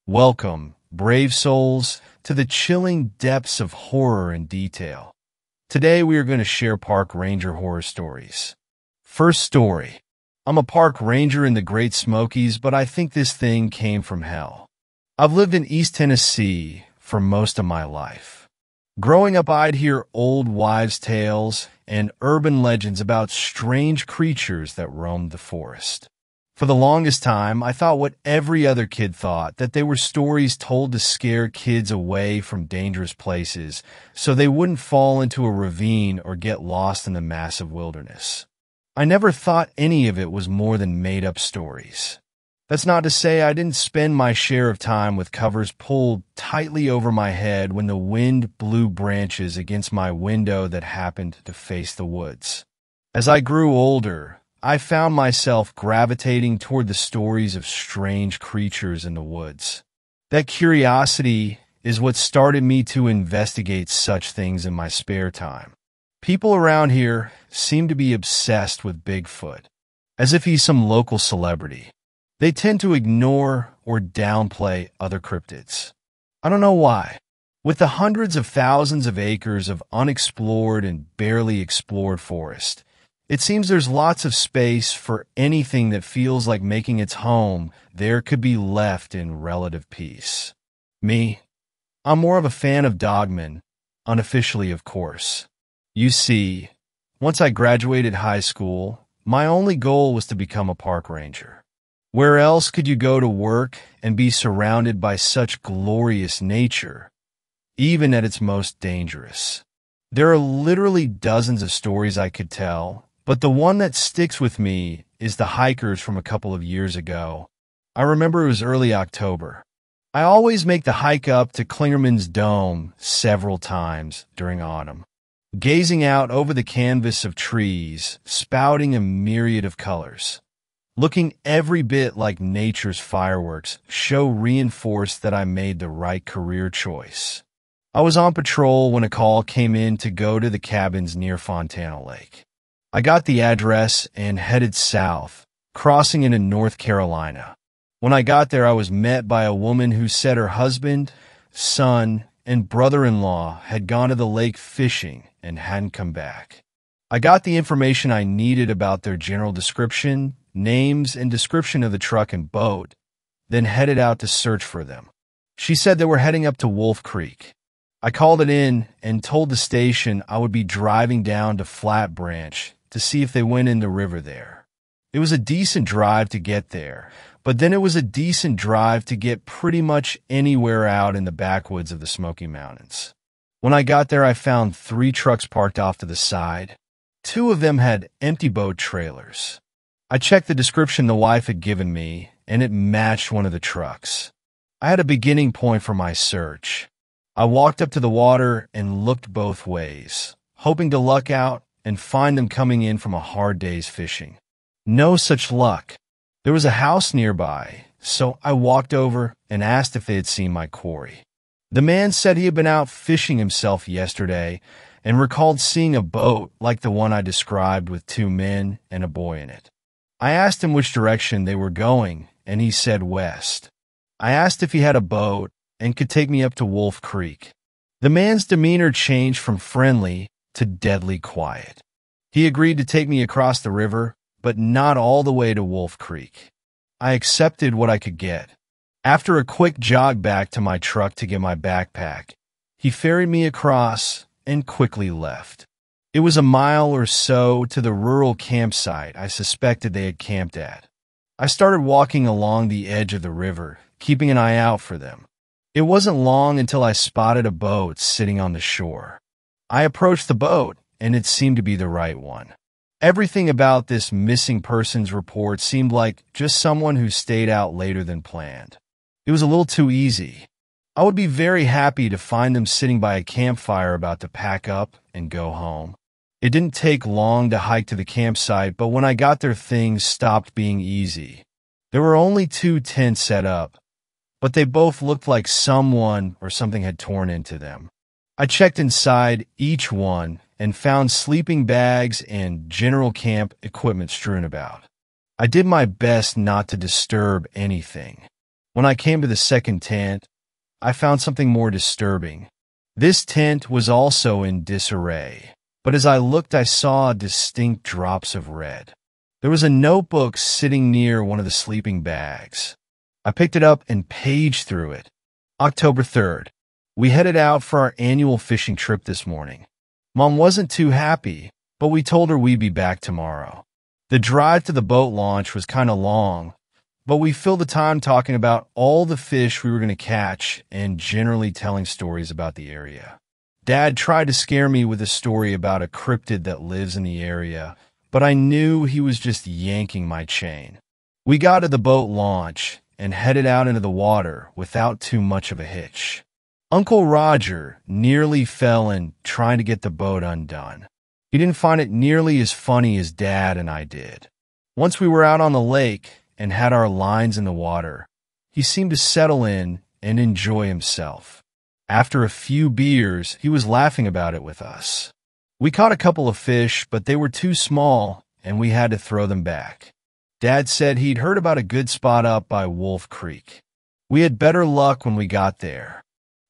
Welcome, brave souls, to the chilling depths of horror and detail. Today we are going to share park ranger horror stories. First story. I'm a park ranger in the Great Smokies, but I think this thing came from hell. I've lived in East Tennessee for most of my life. Growing up, I'd hear old wives' tales and urban legends about strange creatures that roamed the forest. For the longest time, I thought what every other kid thought, that they were stories told to scare kids away from dangerous places so they wouldn't fall into a ravine or get lost in the massive wilderness. I never thought any of it was more than made-up stories. That's not to say I didn't spend my share of time with covers pulled tightly over my head when the wind blew branches against my window that happened to face the woods. As I grew older, I found myself gravitating toward the stories of strange creatures in the woods. That curiosity is what started me to investigate such things in my spare time. People around here seem to be obsessed with Bigfoot, as if he's some local celebrity. They tend to ignore or downplay other cryptids. I don't know why. With the hundreds of thousands of acres of unexplored and barely explored forest, it seems there's lots of space for anything that feels like making its home there could be left in relative peace. Me, I'm more of a fan of dogmen, unofficially of course. You see, once I graduated high school, my only goal was to become a park ranger. Where else could you go to work and be surrounded by such glorious nature, even at its most dangerous? There are literally dozens of stories I could tell, but the one that sticks with me is the hikers from a couple of years ago. I remember it was early October. I always make the hike up to Klingerman's Dome several times during autumn, gazing out over the canvas of trees, spouting a myriad of colors. Looking every bit like nature's fireworks, show reinforced that I made the right career choice. I was on patrol when a call came in to go to the cabins near Fontana Lake. I got the address and headed south, crossing into North Carolina. When I got there, I was met by a woman who said her husband, son, and brother-in-law had gone to the lake fishing and hadn't come back. I got the information I needed about their general description, names, and description of the truck and boat, then headed out to search for them. She said they were heading up to Wolf Creek. I called it in and told the station I would be driving down to Flat Branch to see if they went in the river there. It was a decent drive to get there, but then it was a decent drive to get pretty much anywhere out in the backwoods of the Smoky Mountains. When I got there, I found 3 trucks parked off to the side. 2 of them had empty boat trailers. I checked the description the wife had given me, and it matched one of the trucks. I had a beginning point for my search. I walked up to the water and looked both ways, hoping to luck out and find them coming in from a hard day's fishing. No such luck. There was a house nearby, so I walked over and asked if they had seen my quarry. The man said he had been out fishing himself yesterday and recalled seeing a boat like the one I described with 2 men and a boy in it. I asked him which direction they were going, and he said west. I asked if he had a boat and could take me up to Wolf Creek. The man's demeanor changed from friendly to deadly quiet. He agreed to take me across the river, but not all the way to Wolf Creek. I accepted what I could get. After a quick jog back to my truck to get my backpack, he ferried me across and quickly left. It was a mile or so to the rural campsite I suspected they had camped at. I started walking along the edge of the river, keeping an eye out for them. It wasn't long until I spotted a boat sitting on the shore. I approached the boat, and it seemed to be the right one. Everything about this missing persons report seemed like just someone who stayed out later than planned. It was a little too easy. I would be very happy to find them sitting by a campfire about to pack up and go home. It didn't take long to hike to the campsite, but when I got there, things stopped being easy. There were only 2 tents set up, but they both looked like someone or something had torn into them. I checked inside each one and found sleeping bags and general camp equipment strewn about. I did my best not to disturb anything. When I came to the second tent, I found something more disturbing. This tent was also in disarray, but as I looked, I saw distinct drops of red. There was a notebook sitting near one of the sleeping bags. I picked it up and paged through it. October 3rd. We headed out for our annual fishing trip this morning. Mom wasn't too happy, but we told her we'd be back tomorrow. The drive to the boat launch was kind of long, but we filled the time talking about all the fish we were going to catch and generally telling stories about the area. Dad tried to scare me with a story about a cryptid that lives in the area, but I knew he was just yanking my chain. We got to the boat launch and headed out into the water without too much of a hitch. Uncle Roger nearly fell in trying to get the boat undone. He didn't find it nearly as funny as Dad and I did. Once we were out on the lake and had our lines in the water, he seemed to settle in and enjoy himself. After a few beers, he was laughing about it with us. We caught a couple of fish, but they were too small, and we had to throw them back. Dad said he'd heard about a good spot up by Wolf Creek. We had better luck when we got there.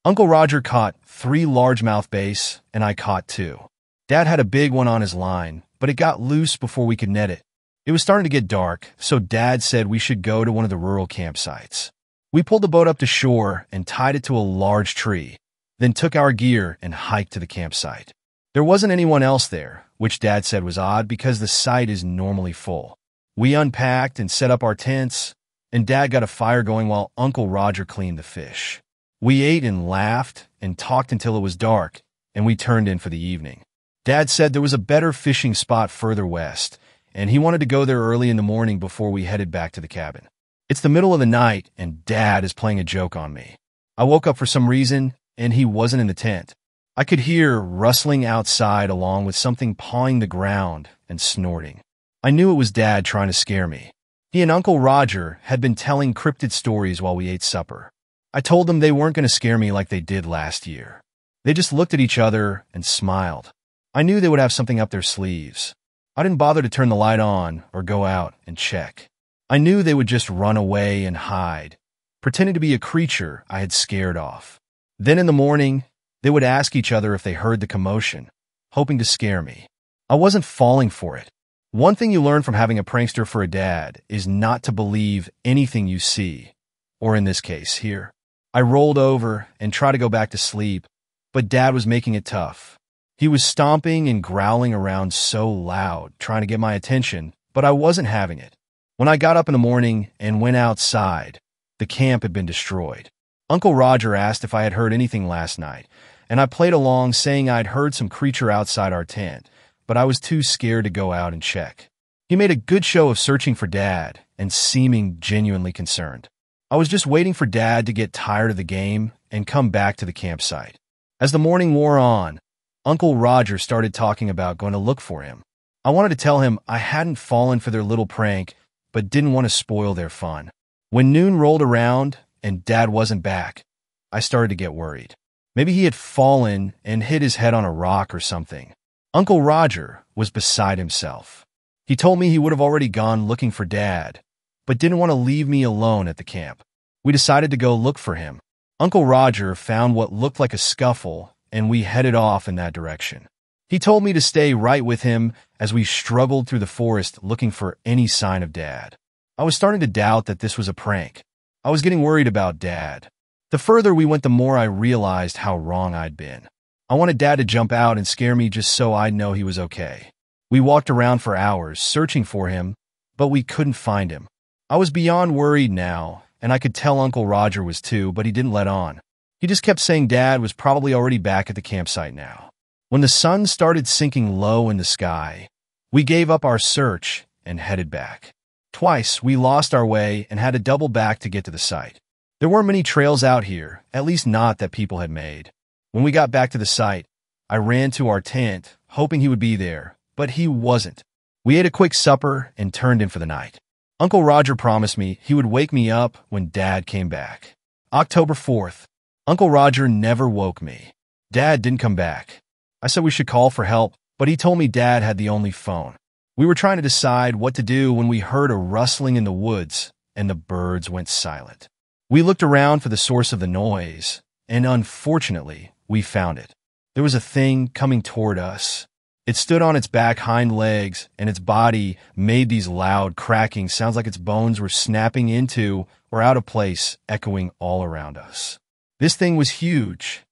Uncle Roger caught 3 largemouth bass, and I caught 2. Dad had a big one on his line, but it got loose before we could net it. It was starting to get dark, so Dad said we should go to one of the rural campsites. We pulled the boat up to shore and tied it to a large tree, then took our gear and hiked to the campsite. There wasn't anyone else there, which Dad said was odd because the site is normally full. We unpacked and set up our tents, and Dad got a fire going while Uncle Roger cleaned the fish. We ate and laughed and talked until it was dark, and we turned in for the evening. Dad said there was a better fishing spot further west, and he wanted to go there early in the morning before we headed back to the cabin. It's the middle of the night, and Dad is playing a joke on me. I woke up for some reason, and he wasn't in the tent. I could hear rustling outside along with something pawing the ground and snorting. I knew it was Dad trying to scare me. He and Uncle Roger had been telling cryptid stories while we ate supper. I told them they weren't going to scare me like they did last year. They just looked at each other and smiled. I knew they would have something up their sleeves. I didn't bother to turn the light on or go out and check. I knew they would just run away and hide, pretending to be a creature I had scared off. Then in the morning, they would ask each other if they heard the commotion, hoping to scare me. I wasn't falling for it. One thing you learn from having a prankster for a dad is not to believe anything you see, or in this case, hear. I rolled over and tried to go back to sleep, but Dad was making it tough. He was stomping and growling around so loud, trying to get my attention, but I wasn't having it. When I got up in the morning and went outside, the camp had been destroyed. Uncle Roger asked if I had heard anything last night, and I played along saying I'd heard some creature outside our tent, but I was too scared to go out and check. He made a good show of searching for Dad and seeming genuinely concerned. I was just waiting for Dad to get tired of the game and come back to the campsite. As the morning wore on, Uncle Roger started talking about going to look for him. I wanted to tell him I hadn't fallen for their little prank, but didn't want to spoil their fun. When noon rolled around and Dad wasn't back, I started to get worried. Maybe he had fallen and hit his head on a rock or something. Uncle Roger was beside himself. He told me he would have already gone looking for Dad, but didn't want to leave me alone at the camp. We decided to go look for him. Uncle Roger found what looked like a scuffle, and we headed off in that direction. He told me to stay right with him as we struggled through the forest looking for any sign of Dad. I was starting to doubt that this was a prank. I was getting worried about Dad. The further we went, the more I realized how wrong I'd been. I wanted Dad to jump out and scare me just so I'd know he was okay. We walked around for hours searching for him, but we couldn't find him. I was beyond worried now, and I could tell Uncle Roger was too, but he didn't let on. He just kept saying Dad was probably already back at the campsite now. When the sun started sinking low in the sky, we gave up our search and headed back. Twice, we lost our way and had to double back to get to the site. There weren't many trails out here, at least not that people had made. When we got back to the site, I ran to our tent, hoping he would be there, but he wasn't. We ate a quick supper and turned in for the night. Uncle Roger promised me he would wake me up when Dad came back. October 4th. Uncle Roger never woke me. Dad didn't come back. I said we should call for help, but he told me Dad had the only phone. We were trying to decide what to do when we heard a rustling in the woods and the birds went silent. We looked around for the source of the noise, and unfortunately, we found it. There was a thing coming toward us. It stood on its back hind legs, and its body made these loud cracking sounds like its bones were snapping into or out of place, echoing all around us. This thing was huge.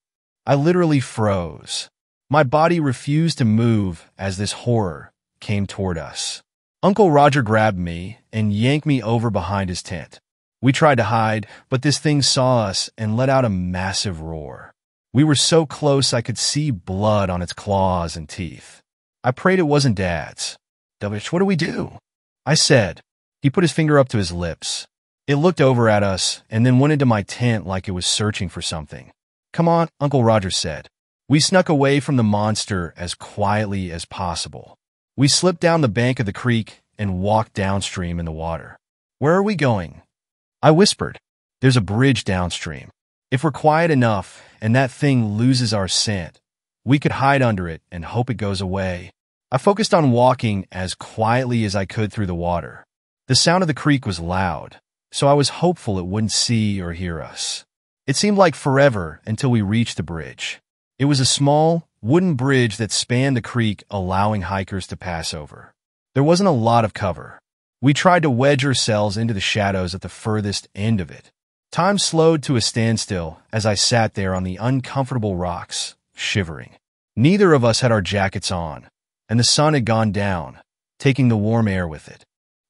I literally froze. My body refused to move as this horror came toward us. Uncle Roger grabbed me and yanked me over behind his tent. We tried to hide, but this thing saw us and let out a massive roar. We were so close I could see blood on its claws and teeth. I prayed it wasn't Dad's. "Davish, what do we do?" I said. He put his finger up to his lips. It looked over at us and then went into my tent like it was searching for something. "Come on," Uncle Roger said. We snuck away from the monster as quietly as possible. We slipped down the bank of the creek and walked downstream in the water. "Where are we going?" I whispered. "There's a bridge downstream. If we're quiet enough and that thing loses our scent, we could hide under it and hope it goes away." I focused on walking as quietly as I could through the water. The sound of the creek was loud, so I was hopeful it wouldn't see or hear us. It seemed like forever until we reached the bridge. It was a small, wooden bridge that spanned the creek, allowing hikers to pass over. There wasn't a lot of cover. We tried to wedge ourselves into the shadows at the furthest end of it. Time slowed to a standstill as I sat there on the uncomfortable rocks, shivering. Neither of us had our jackets on, and the sun had gone down, taking the warm air with it.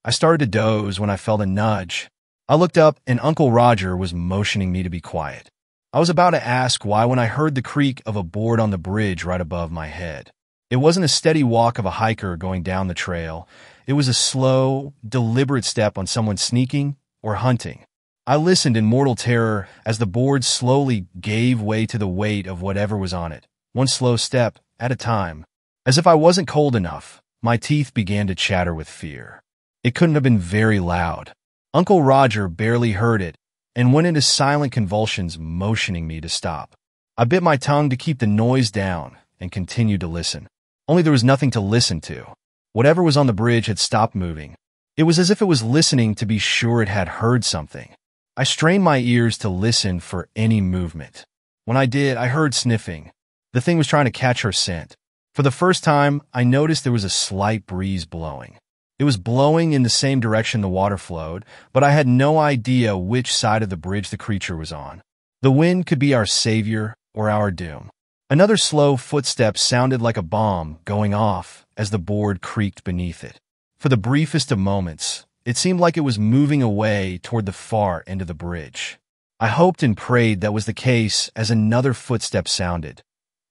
I started to doze when I felt a nudge. I looked up and Uncle Roger was motioning me to be quiet. I was about to ask why when I heard the creak of a board on the bridge right above my head. It wasn't a steady walk of a hiker going down the trail. It was a slow, deliberate step on someone sneaking or hunting. I listened in mortal terror as the board slowly gave way to the weight of whatever was on it, one slow step at a time. As if I wasn't cold enough, my teeth began to chatter with fear. It couldn't have been very loud. Uncle Roger barely heard it and went into silent convulsions, motioning me to stop. I bit my tongue to keep the noise down and continued to listen. Only there was nothing to listen to. Whatever was on the bridge had stopped moving. It was as if it was listening to be sure it had heard something. I strained my ears to listen for any movement. When I did, I heard sniffing. The thing was trying to catch her scent. For the first time, I noticed there was a slight breeze blowing. It was blowing in the same direction the water flowed, but I had no idea which side of the bridge the creature was on. The wind could be our savior or our doom. Another slow footstep sounded like a bomb going off as the board creaked beneath it. For the briefest of moments, it seemed like it was moving away toward the far end of the bridge. I hoped and prayed that was the case as another footstep sounded,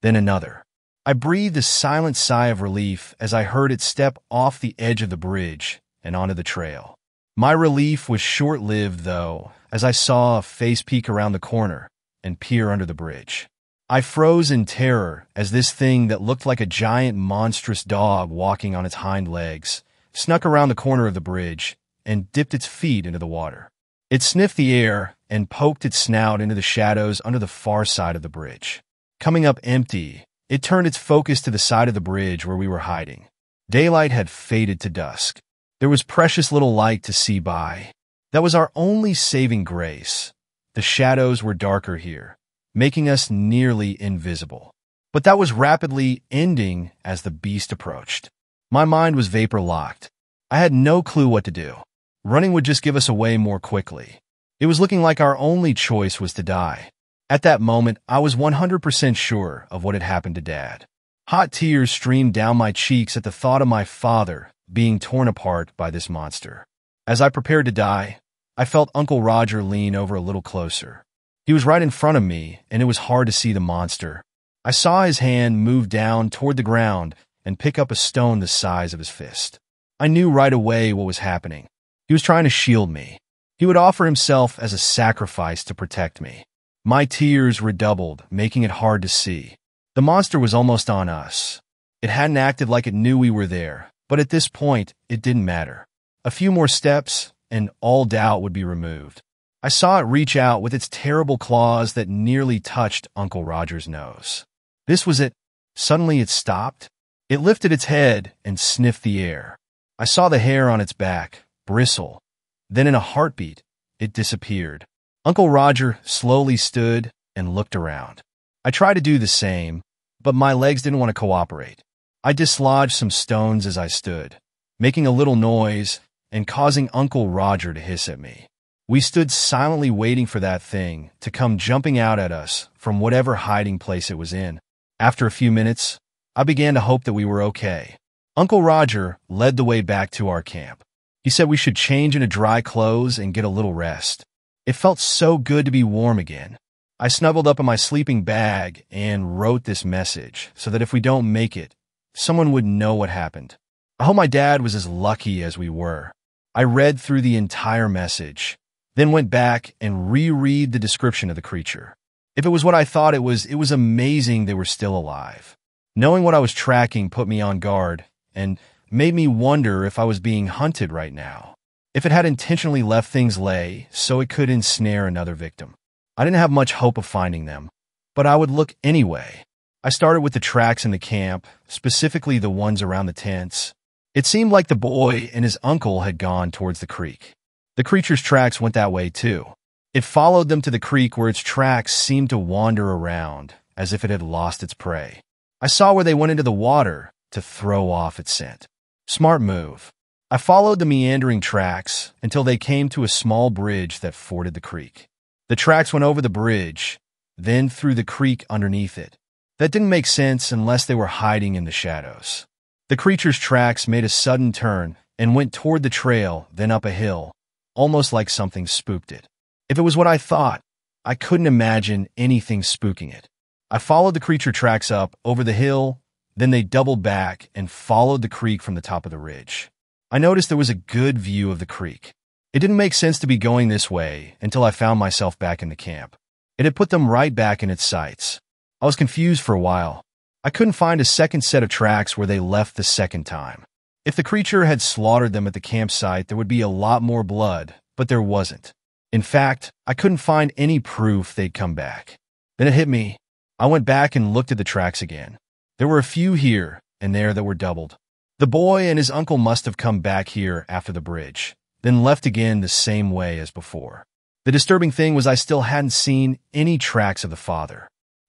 then another. I breathed a silent sigh of relief as I heard it step off the edge of the bridge and onto the trail. My relief was short-lived, though, as I saw a face peek around the corner and peer under the bridge. I froze in terror as this thing that looked like a giant monstrous dog walking on its hind legs snuck around the corner of the bridge and dipped its feet into the water. It sniffed the air and poked its snout into the shadows under the far side of the bridge. Coming up empty, it turned its focus to the side of the bridge where we were hiding. Daylight had faded to dusk. There was precious little light to see by. That was our only saving grace. The shadows were darker here, making us nearly invisible. But that was rapidly ending as the beast approached. My mind was vapor-locked. I had no clue what to do. Running would just give us away more quickly. It was looking like our only choice was to die. At that moment, I was 100% sure of what had happened to Dad. Hot tears streamed down my cheeks at the thought of my father being torn apart by this monster. As I prepared to die, I felt Uncle Roger lean over a little closer. He was right in front of me, and it was hard to see the monster. I saw his hand move down toward the ground and pick up a stone the size of his fist. I knew right away what was happening. He was trying to shield me. He would offer himself as a sacrifice to protect me. My tears redoubled, making it hard to see. The monster was almost on us. It hadn't acted like it knew we were there, but at this point, it didn't matter. A few more steps, and all doubt would be removed. I saw it reach out with its terrible claws that nearly touched Uncle Roger's nose. This was it. Suddenly it stopped. It lifted its head and sniffed the air. I saw the hair on its back bristle. Then in a heartbeat, it disappeared. Uncle Roger slowly stood and looked around. I tried to do the same, but my legs didn't want to cooperate. I dislodged some stones as I stood, making a little noise and causing Uncle Roger to hiss at me. We stood silently waiting for that thing to come jumping out at us from whatever hiding place it was in. After a few minutes, I began to hope that we were okay. Uncle Roger led the way back to our camp. He said we should change into dry clothes and get a little rest. It felt so good to be warm again. I snuggled up in my sleeping bag and wrote this message so that if we don't make it, someone would know what happened. I hope my dad was as lucky as we were. I read through the entire message, then went back and reread the description of the creature. If it was what I thought it was amazing they were still alive. Knowing what I was tracking put me on guard and made me wonder if I was being hunted right now. If it had intentionally left things lay so it could ensnare another victim. I didn't have much hope of finding them, but I would look anyway. I started with the tracks in the camp, specifically the ones around the tents. It seemed like the boy and his uncle had gone towards the creek. The creature's tracks went that way too. It followed them to the creek where its tracks seemed to wander around, as if it had lost its prey. I saw where they went into the water to throw off its scent. Smart move. I followed the meandering tracks until they came to a small bridge that forded the creek. The tracks went over the bridge, then through the creek underneath it. That didn't make sense unless they were hiding in the shadows. The creature's tracks made a sudden turn and went toward the trail, then up a hill, almost like something spooked it. If it was what I thought, I couldn't imagine anything spooking it. I followed the creature tracks up over the hill, then they doubled back and followed the creek from the top of the ridge. I noticed there was a good view of the creek. It didn't make sense to be going this way until I found myself back in the camp. It had put them right back in its sights. I was confused for a while. I couldn't find a second set of tracks where they left the second time. If the creature had slaughtered them at the campsite, there would be a lot more blood, but there wasn't. In fact, I couldn't find any proof they'd come back. Then it hit me. I went back and looked at the tracks again. There were a few here and there that were doubled. The boy and his uncle must have come back here after the bridge, then left again the same way as before. The disturbing thing was I still hadn't seen any tracks of the father.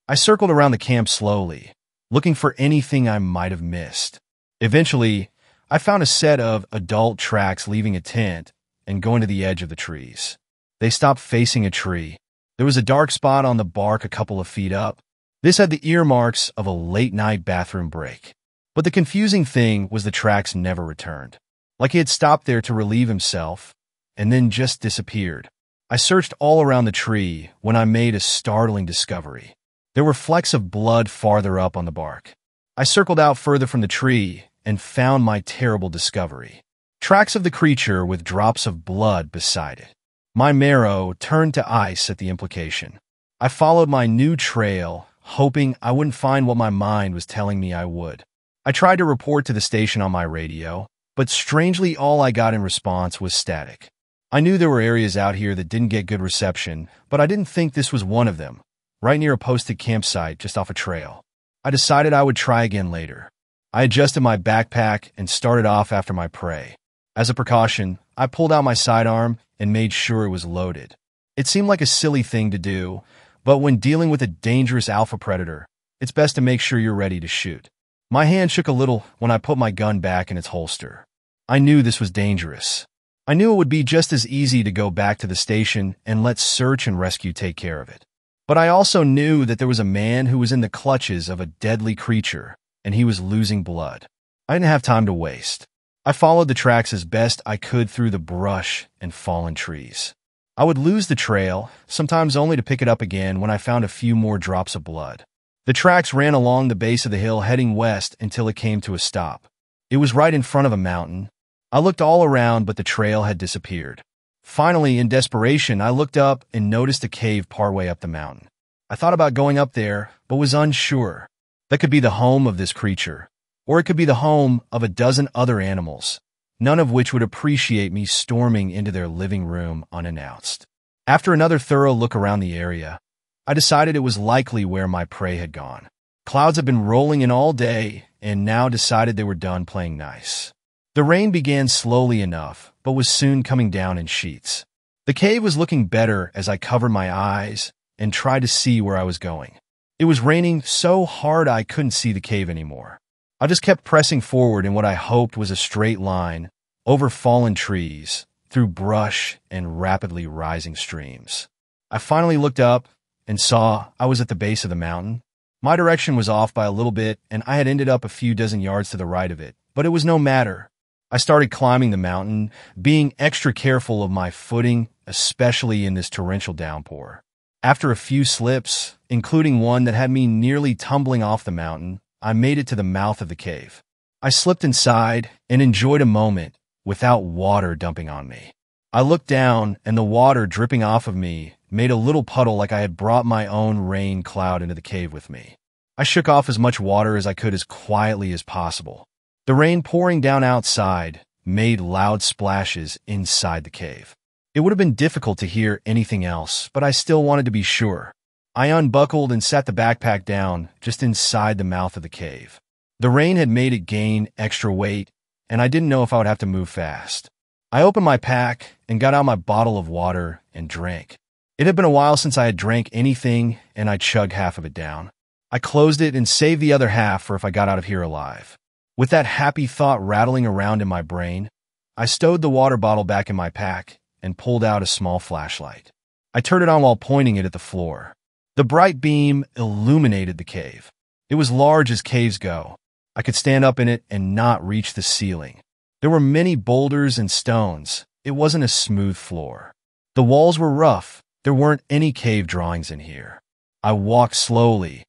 I circled around the camp slowly, looking for anything I might have missed. Eventually, I found a set of adult tracks leaving a tent and going to the edge of the trees. They stopped facing a tree. There was a dark spot on the bark a couple of feet up. This had the earmarks of a late-night bathroom break. But the confusing thing was the tracks never returned. Like he had stopped there to relieve himself, and then just disappeared. I searched all around the tree when I made a startling discovery. There were flecks of blood farther up on the bark. I circled out further from the tree and found my terrible discovery. Tracks of the creature with drops of blood beside it. My marrow turned to ice at the implication. I followed my new trail, hoping I wouldn't find what my mind was telling me I would. I tried to report to the station on my radio, but strangely all I got in response was static. I knew there were areas out here that didn't get good reception, but I didn't think this was one of them, right near a posted campsite just off a trail. I decided I would try again later. I adjusted my backpack and started off after my prey. As a precaution, I pulled out my sidearm and made sure it was loaded. It seemed like a silly thing to do, but when dealing with a dangerous alpha predator, it's best to make sure you're ready to shoot. My hand shook a little when I put my gun back in its holster. I knew this was dangerous. I knew it would be just as easy to go back to the station and let search and rescue take care of it. But I also knew that there was a man who was in the clutches of a deadly creature, and he was losing blood. I didn't have time to waste. I followed the tracks as best I could through the brush and fallen trees. I would lose the trail, sometimes only to pick it up again when I found a few more drops of blood. The tracks ran along the base of the hill heading west until it came to a stop. It was right in front of a mountain. I looked all around, but the trail had disappeared. Finally, in desperation, I looked up and noticed a cave partway up the mountain. I thought about going up there, but was unsure. That could be the home of this creature, or it could be the home of a dozen other animals, none of which would appreciate me storming into their living room unannounced. After another thorough look around the area, I decided it was likely where my prey had gone. Clouds had been rolling in all day, and now decided they were done playing nice. The rain began slowly enough, but was soon coming down in sheets. The cave was looking better as I covered my eyes and tried to see where I was going. It was raining so hard I couldn't see the cave anymore. I just kept pressing forward in what I hoped was a straight line, over fallen trees, through brush and rapidly rising streams. I finally looked up and saw I was at the base of the mountain. My direction was off by a little bit, and I had ended up a few dozen yards to the right of it, but it was no matter. I started climbing the mountain, being extra careful of my footing, especially in this torrential downpour. After a few slips, including one that had me nearly tumbling off the mountain, I made it to the mouth of the cave. I slipped inside and enjoyed a moment without water dumping on me. I looked down, and the water dripping off of me made a little puddle like I had brought my own rain cloud into the cave with me. I shook off as much water as I could as quietly as possible. The rain pouring down outside made loud splashes inside the cave. It would have been difficult to hear anything else, but I still wanted to be sure. I unbuckled and set the backpack down just inside the mouth of the cave. The rain had made it gain extra weight, and I didn't know if I would have to move fast. I opened my pack and got out my bottle of water and drank. It had been a while since I had drank anything, and I chugged half of it down. I closed it and saved the other half for if I got out of here alive. With that happy thought rattling around in my brain, I stowed the water bottle back in my pack and pulled out a small flashlight. I turned it on while pointing it at the floor. The bright beam illuminated the cave. It was large as caves go. I could stand up in it and not reach the ceiling. There were many boulders and stones. It wasn't a smooth floor. The walls were rough. There weren't any cave drawings in here. I walked slowly.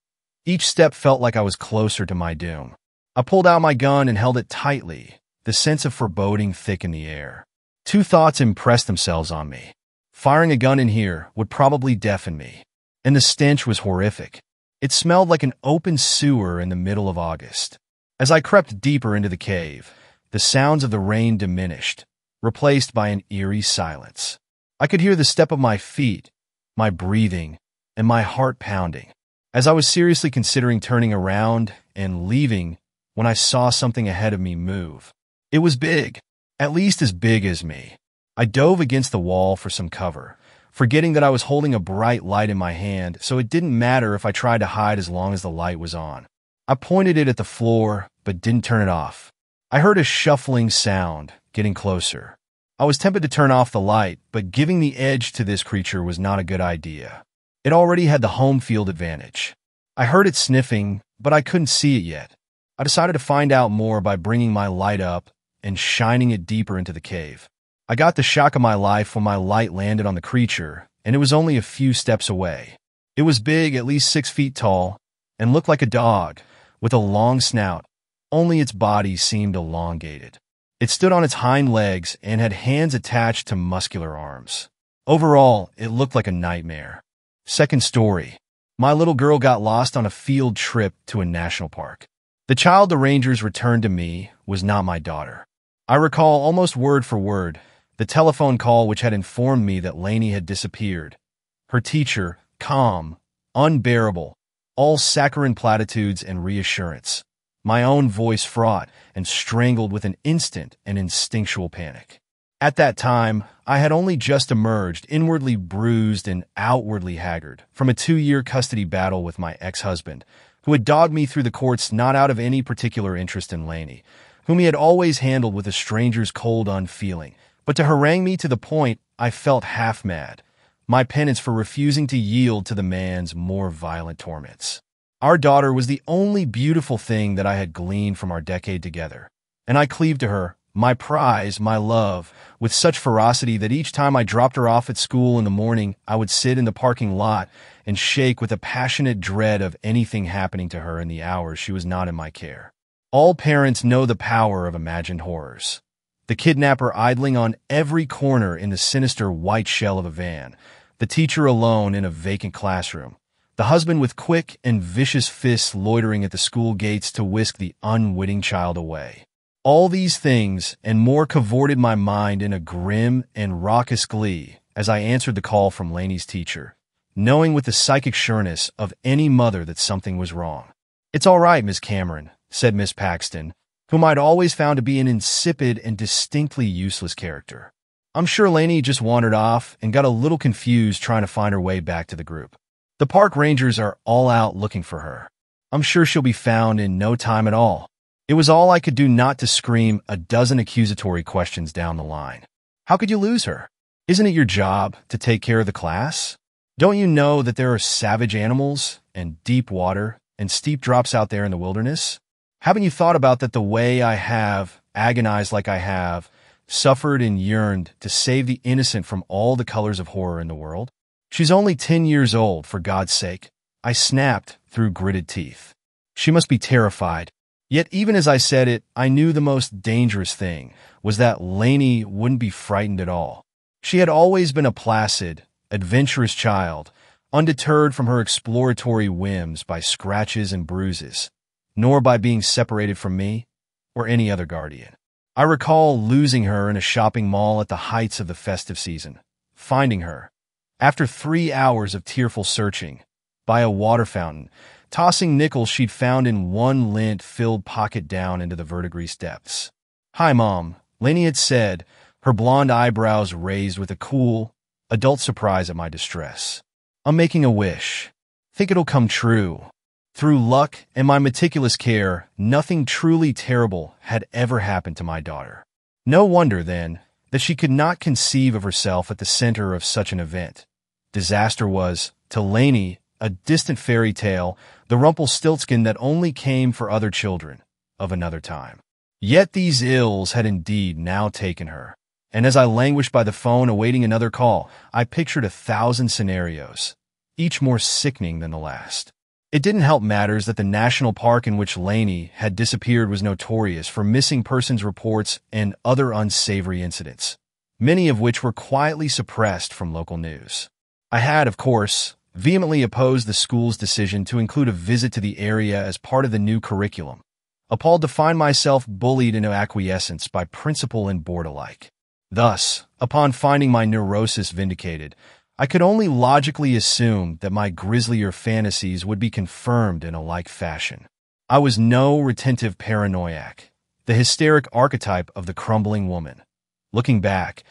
Each step felt like I was closer to my doom. I pulled out my gun and held it tightly, the sense of foreboding thick in the air. Two thoughts impressed themselves on me. Firing a gun in here would probably deafen me, and the stench was horrific. It smelled like an open sewer in the middle of August. As I crept deeper into the cave, the sounds of the rain diminished, replaced by an eerie silence. I could hear the step of my feet, my breathing, and my heart pounding. As I was seriously considering turning around and leaving, when I saw something ahead of me move. It was big, at least as big as me. I dove against the wall for some cover, forgetting that I was holding a bright light in my hand, so it didn't matter if I tried to hide as long as the light was on. I pointed it at the floor, but didn't turn it off. I heard a shuffling sound, getting closer. I was tempted to turn off the light, but giving the edge to this creature was not a good idea. It already had the home field advantage. I heard it sniffing, but I couldn't see it yet. I decided to find out more by bringing my light up and shining it deeper into the cave. I got the shock of my life when my light landed on the creature, and it was only a few steps away. It was big, at least 6 feet tall, and looked like a dog, with a long snout, only its body seemed elongated. It stood on its hind legs and had hands attached to muscular arms. Overall, it looked like a nightmare. Second story. My little girl got lost on a field trip to a national park. The child the Rangers returned to me was not my daughter. I recall almost word for word the telephone call which had informed me that Lainey had disappeared. Her teacher, calm, unbearable, all saccharine platitudes and reassurance. My own voice fraught and strangled with an instant and instinctual panic. At that time, I had only just emerged, inwardly bruised and outwardly haggard, from a 2-year custody battle with my ex-husband, who had dogged me through the courts not out of any particular interest in Lainey, whom he had always handled with a stranger's cold unfeeling, but to harangue me to the point I felt half mad, my penance for refusing to yield to the man's more violent torments. Our daughter was the only beautiful thing that I had gleaned from our decade together, and I cleaved to her, my prize, my love, with such ferocity that each time I dropped her off at school in the morning, I would sit in the parking lot and shake with a passionate dread of anything happening to her in the hours she was not in my care. All parents know the power of imagined horrors. The kidnapper idling on every corner in the sinister white shell of a van, the teacher alone in a vacant classroom, the husband with quick and vicious fists loitering at the school gates to whisk the unwitting child away. All these things and more cavorted my mind in a grim and raucous glee as I answered the call from Lainey's teacher, knowing with the psychic sureness of any mother that something was wrong. "It's all right, Miss Cameron," said Miss Paxton, whom I'd always found to be an insipid and distinctly useless character. I'm sure Lainey just wandered off and got a little confused trying to find her way back to the group. The park rangers are all out looking for her. I'm sure she'll be found in no time at all. It was all I could do not to scream a dozen accusatory questions down the line. How could you lose her? Isn't it your job to take care of the class? Don't you know that there are savage animals and deep water and steep drops out there in the wilderness? Haven't you thought about that the way I have, agonized like I have, suffered and yearned to save the innocent from all the colors of horror in the world? She's only 10 years old, for God's sake. I snapped through gritted teeth. She must be terrified. Yet even as I said it, I knew the most dangerous thing was that Lainey wouldn't be frightened at all. She had always been a placid, adventurous child, undeterred from her exploratory whims by scratches and bruises, nor by being separated from me or any other guardian. I recall losing her in a shopping mall at the heights of the festive season, finding her, after 3 hours of tearful searching, by a water fountain, tossing nickels she'd found in one lint-filled pocket down into the verdigris depths. "Hi, Mom," Lainey had said, her blonde eyebrows raised with a cool, adult surprise at my distress. "I'm making a wish. Think it'll come true." Through luck and my meticulous care, nothing truly terrible had ever happened to my daughter. No wonder, then, that she could not conceive of herself at the center of such an event. Disaster was, to Lainey, a distant fairy tale, the Rumpelstiltskin that only came for other children of another time. Yet these ills had indeed now taken her, and as I languished by the phone awaiting another call, I pictured 1,000 scenarios, each more sickening than the last. It didn't help matters that the national park in which Lainey had disappeared was notorious for missing persons reports and other unsavory incidents, many of which were quietly suppressed from local news. I had, of course, vehemently opposed the school's decision to include a visit to the area as part of the new curriculum, appalled to find myself bullied into acquiescence by principal and board alike. Thus, upon finding my neurosis vindicated, I could only logically assume that my grislier fantasies would be confirmed in a like fashion. I was no retentive paranoiac, the hysteric archetype of the crumbling woman. Looking back,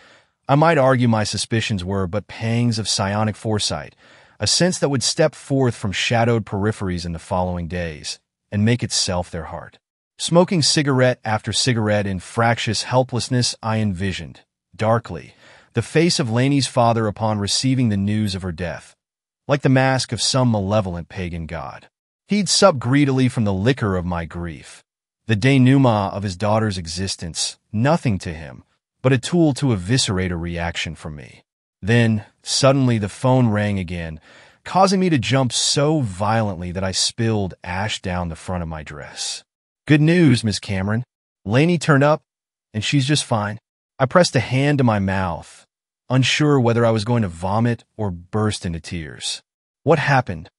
I might argue my suspicions were but pangs of psionic foresight, a sense that would step forth from shadowed peripheries in the following days and make itself their heart. Smoking cigarette after cigarette in fractious helplessness, I envisioned, darkly, the face of Lainey's father upon receiving the news of her death, like the mask of some malevolent pagan god. He'd sup greedily from the liquor of my grief, the denouement of his daughter's existence, nothing to him, but a tool to eviscerate a reaction from me. Then, suddenly the phone rang again, causing me to jump so violently that I spilled ash down the front of my dress. "Good news, Miss Cameron. Lainey turned up, and she's just fine." I pressed a hand to my mouth, unsure whether I was going to vomit or burst into tears. "What happened?"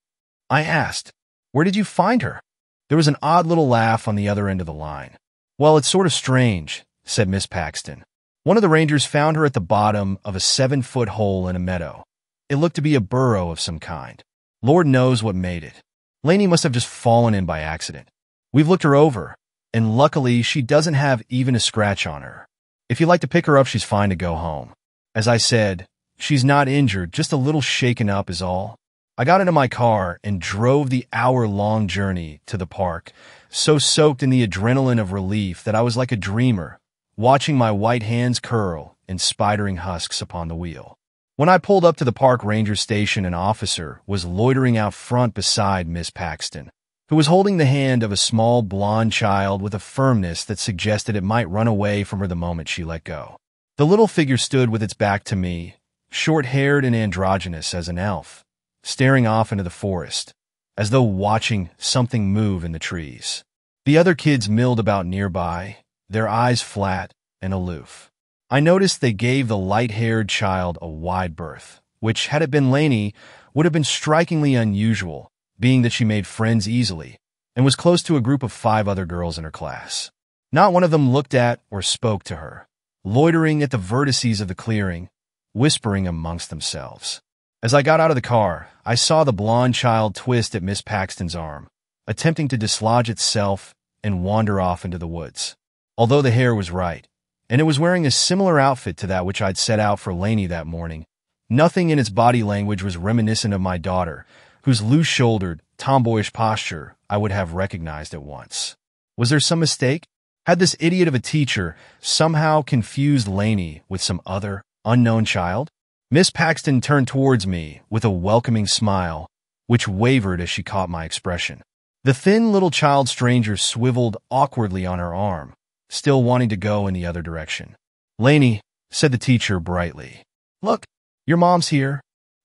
I asked. "Where did you find her?" There was an odd little laugh on the other end of the line. "Well, it's sort of strange," said Miss Paxton. "One of the rangers found her at the bottom of a 7-foot hole in a meadow. It looked to be a burrow of some kind. Lord knows what made it. Lainey must have just fallen in by accident. We've looked her over, and luckily she doesn't have even a scratch on her. If you'd like to pick her up, she's fine to go home. As I said, she's not injured, just a little shaken up is all." I got into my car and drove the hour-long journey to the park, so soaked in the adrenaline of relief that I was like a dreamer, watching my white hands curl in spidering husks upon the wheel. When I pulled up to the park ranger station, an officer was loitering out front beside Miss Paxton, who was holding the hand of a small blonde child with a firmness that suggested it might run away from her the moment she let go. The little figure stood with its back to me, short-haired and androgynous as an elf, staring off into the forest, as though watching something move in the trees. The other kids milled about nearby, their eyes flat and aloof. I noticed they gave the light-haired child a wide berth, which, had it been Lainey, would have been strikingly unusual, being that she made friends easily and was close to a group of 5 other girls in her class. Not one of them looked at or spoke to her, loitering at the vertices of the clearing, whispering amongst themselves. As I got out of the car, I saw the blonde child twist at Miss Paxton's arm, attempting to dislodge itself and wander off into the woods. Although the hair was right, and it was wearing a similar outfit to that which I'd set out for Lainey that morning. Nothing in its body language was reminiscent of my daughter, whose loose-shouldered, tomboyish posture I would have recognized at once. Was there some mistake? Had this idiot of a teacher somehow confused Lainey with some other, unknown child? Miss Paxton turned towards me with a welcoming smile, which wavered as she caught my expression. The thin little child stranger swiveled awkwardly on her arm, still wanting to go in the other direction. "Lainey," said the teacher brightly. "Look, your mom's here."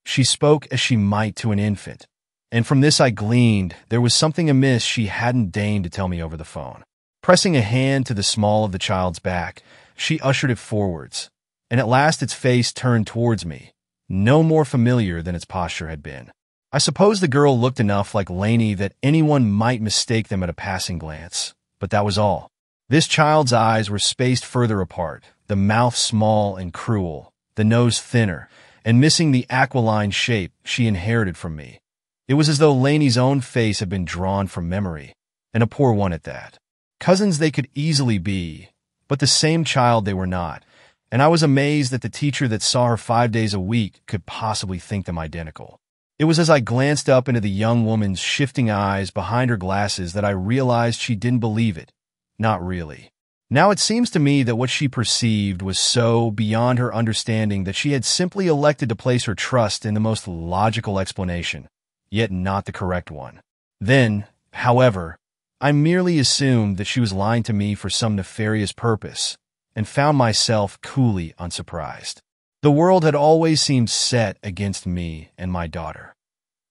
She spoke as she might to an infant, and from this I gleaned there was something amiss she hadn't deigned to tell me over the phone. Pressing a hand to the small of the child's back, she ushered it forwards, and at last its face turned towards me, no more familiar than its posture had been. I suppose the girl looked enough like Lainey that anyone might mistake them at a passing glance, but that was all. This child's eyes were spaced further apart, the mouth small and cruel, the nose thinner, and missing the aquiline shape she inherited from me. It was as though Lainey's own face had been drawn from memory, and a poor one at that. Cousins they could easily be, but the same child they were not, and I was amazed that the teacher that saw her 5 days a week could possibly think them identical. It was as I glanced up into the young woman's shifting eyes behind her glasses that I realized she didn't believe it. Not really. Now it seems to me that what she perceived was so beyond her understanding that she had simply elected to place her trust in the most logical explanation, yet not the correct one. Then, however, I merely assumed that she was lying to me for some nefarious purpose, and found myself coolly unsurprised. The world had always seemed set against me and my daughter.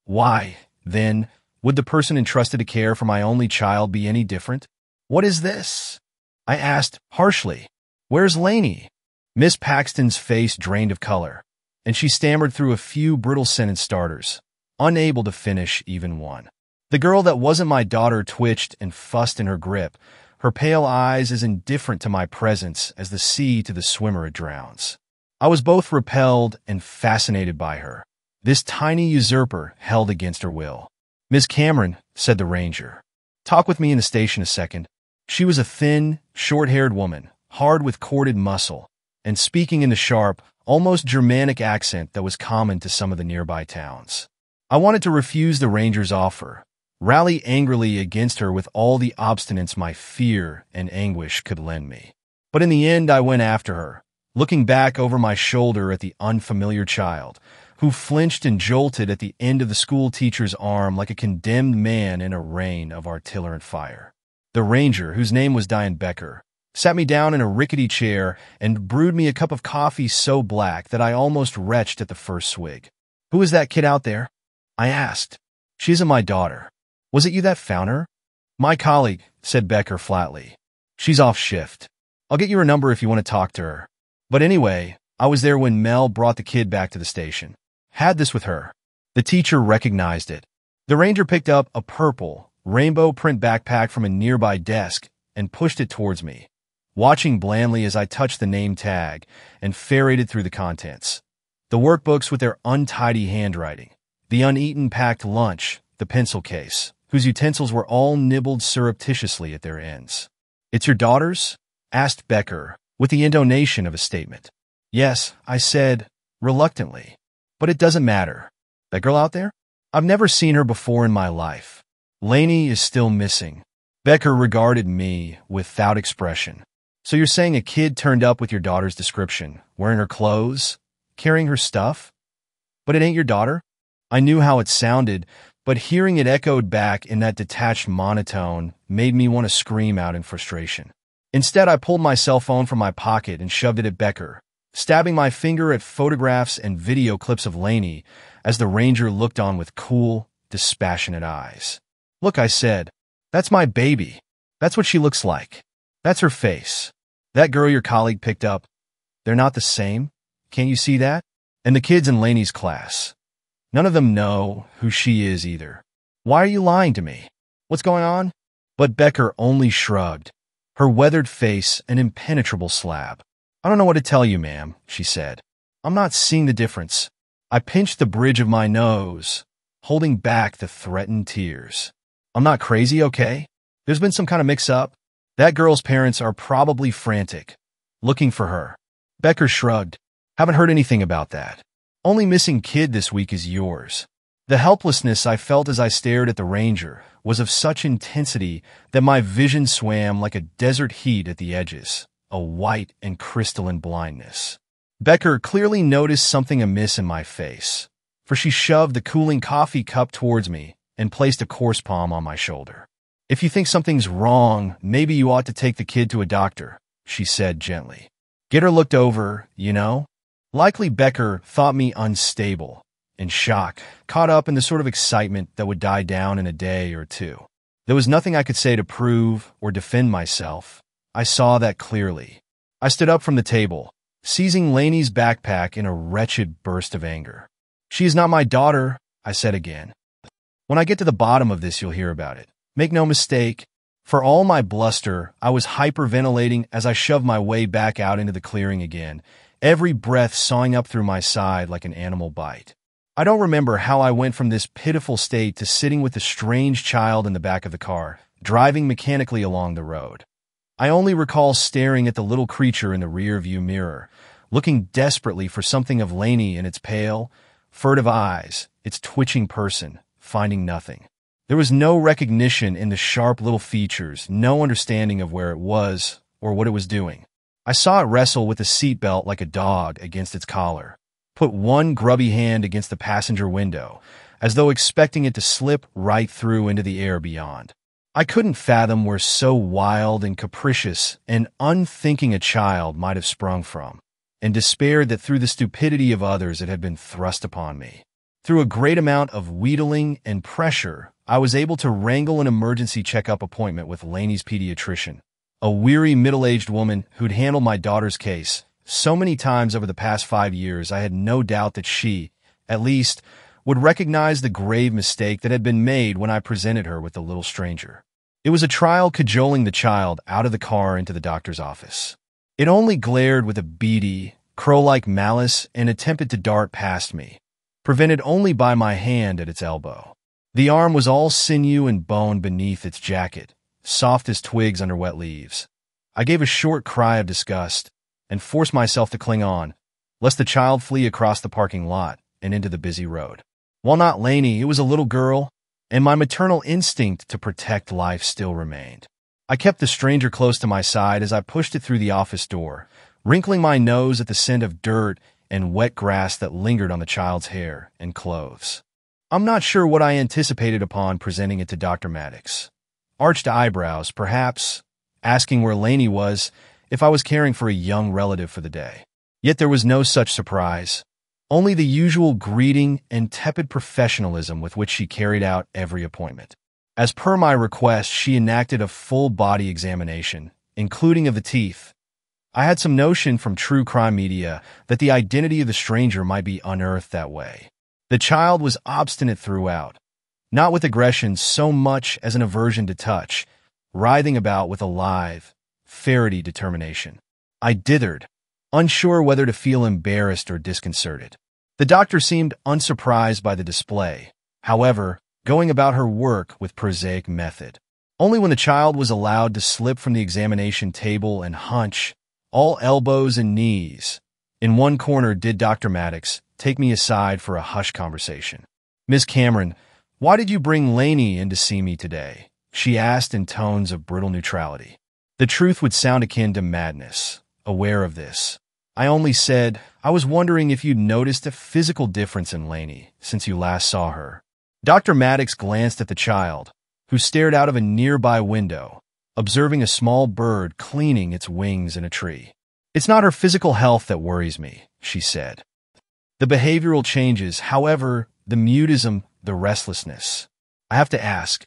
Why, then, would the person entrusted to care for my only child be any different? "What is this?" I asked harshly. "Where's Lainey?" Miss Paxton's face drained of color, and she stammered through a few brittle sentence starters, unable to finish even one. The girl that wasn't my daughter twitched and fussed in her grip, her pale eyes as indifferent to my presence as the sea to the swimmer it drowns. I was both repelled and fascinated by her, this tiny usurper held against her will. "Miss Cameron," said the ranger. "Talk with me in the station a second." She was a thin, short-haired woman, hard with corded muscle, and speaking in the sharp, almost Germanic accent that was common to some of the nearby towns. I wanted to refuse the ranger's offer, rally angrily against her with all the obstinance my fear and anguish could lend me. But in the end I went after her, looking back over my shoulder at the unfamiliar child, who flinched and jolted at the end of the school teacher's arm like a condemned man in a rain of artillery fire. The ranger, whose name was Diane Becker, sat me down in a rickety chair and brewed me a cup of coffee so black that I almost retched at the first swig. "Who is that kid out there?" I asked. "She isn't my daughter." "Was it you that found her?" "My colleague," said Becker flatly. "She's off shift. I'll get you her number if you want to talk to her. But anyway, I was there when Mel brought the kid back to the station. Had this with her." The teacher recognized it. The ranger picked up a purple, rainbow print backpack from a nearby desk and pushed it towards me, watching blandly as I touched the name tag and ferreted through the contents. The workbooks with their untidy handwriting, the uneaten packed lunch, the pencil case, whose utensils were all nibbled surreptitiously at their ends. "It's your daughter's?" asked Becker, with the intonation of a statement. "Yes," I said, reluctantly. "But it doesn't matter." "That girl out there? I've never seen her before in my life. Lainey is still missing." Becker regarded me without expression. "So you're saying a kid turned up with your daughter's description, wearing her clothes, carrying her stuff? But it ain't your daughter?" I knew how it sounded, but hearing it echoed back in that detached monotone made me want to scream out in frustration. Instead, I pulled my cell phone from my pocket and shoved it at Becker, stabbing my finger at photographs and video clips of Lainey as the ranger looked on with cool, dispassionate eyes. "Look," I said, "that's my baby. That's what she looks like. That's her face. That girl your colleague picked up, they're not the same. Can't you see that? And the kids in Lainey's class. None of them know who she is either. Why are you lying to me? What's going on?" But Becker only shrugged, her weathered face an impenetrable slab. "I don't know what to tell you, ma'am," she said. "I'm not seeing the difference." I pinched the bridge of my nose, holding back the threatened tears. "I'm not crazy, okay? There's been some kind of mix-up. That girl's parents are probably frantic. Looking for her. Becker shrugged. Haven't heard anything about that. Only missing kid this week is yours. The helplessness I felt as I stared at the ranger was of such intensity that my vision swam like a desert heat at the edges, a white and crystalline blindness. Becker clearly noticed something amiss in my face, for she shoved the cooling coffee cup towards me and placed a coarse palm on my shoulder. If you think something's wrong, maybe you ought to take the kid to a doctor, she said gently. Get her looked over, you know? Likely Becker thought me unstable, in shock, caught up in the sort of excitement that would die down in a day or two. There was nothing I could say to prove or defend myself. I saw that clearly. I stood up from the table, seizing Lainey's backpack in a wretched burst of anger. She is not my daughter, I said again. When I get to the bottom of this, you'll hear about it. Make no mistake, for all my bluster, I was hyperventilating as I shoved my way back out into the clearing again, every breath sawing up through my side like an animal bite. I don't remember how I went from this pitiful state to sitting with the strange child in the back of the car, driving mechanically along the road. I only recall staring at the little creature in the rear-view mirror, looking desperately for something of Lainey in its pale, furtive eyes, its twitching person, finding nothing. There was no recognition in the sharp little features, no understanding of where it was or what it was doing. I saw it wrestle with the seatbelt like a dog against its collar, put one grubby hand against the passenger window, as though expecting it to slip right through into the air beyond. I couldn't fathom where so wild and capricious and unthinking a child might have sprung from, and despaired that through the stupidity of others it had been thrust upon me. Through a great amount of wheedling and pressure, I was able to wrangle an emergency checkup appointment with Lainey's pediatrician, a weary middle-aged woman who'd handled my daughter's case so many times over the past 5 years. I had no doubt that she, at least, would recognize the grave mistake that had been made when I presented her with the little stranger. It was a trial cajoling the child out of the car into the doctor's office. It only glared with a beady, crow-like malice and attempted to dart past me, prevented only by my hand at its elbow. The arm was all sinew and bone beneath its jacket, soft as twigs under wet leaves. I gave a short cry of disgust and forced myself to cling on, lest the child flee across the parking lot and into the busy road. While not Lainey, it was a little girl, and my maternal instinct to protect life still remained. I kept the stranger close to my side as I pushed it through the office door, wrinkling my nose at the scent of dirt and wet grass that lingered on the child's hair and clothes. I'm not sure what I anticipated upon presenting it to Dr. Maddox. Arched eyebrows, perhaps, asking where Lainey was if I was caring for a young relative for the day. Yet there was no such surprise, only the usual greeting and tepid professionalism with which she carried out every appointment. As per my request, she enacted a full-body examination, including of the teeth. I had some notion from true crime media that the identity of the stranger might be unearthed that way. The child was obstinate throughout, not with aggression so much as an aversion to touch, writhing about with a lithe, ferrety determination. I dithered, unsure whether to feel embarrassed or disconcerted. The doctor seemed unsurprised by the display, however, going about her work with prosaic method. Only when the child was allowed to slip from the examination table and hunch, all elbows and knees, in one corner did Dr. Maddox take me aside for a hushed conversation. Miss Cameron, why did you bring Lainey in to see me today? She asked in tones of brittle neutrality. The truth would sound akin to madness, aware of this. I only said, I was wondering if you'd noticed a physical difference in Lainey since you last saw her. Dr. Maddox glanced at the child, who stared out of a nearby window, observing a small bird cleaning its wings in a tree. It's not her physical health that worries me, she said. The behavioral changes, however, the mutism, the restlessness. I have to ask,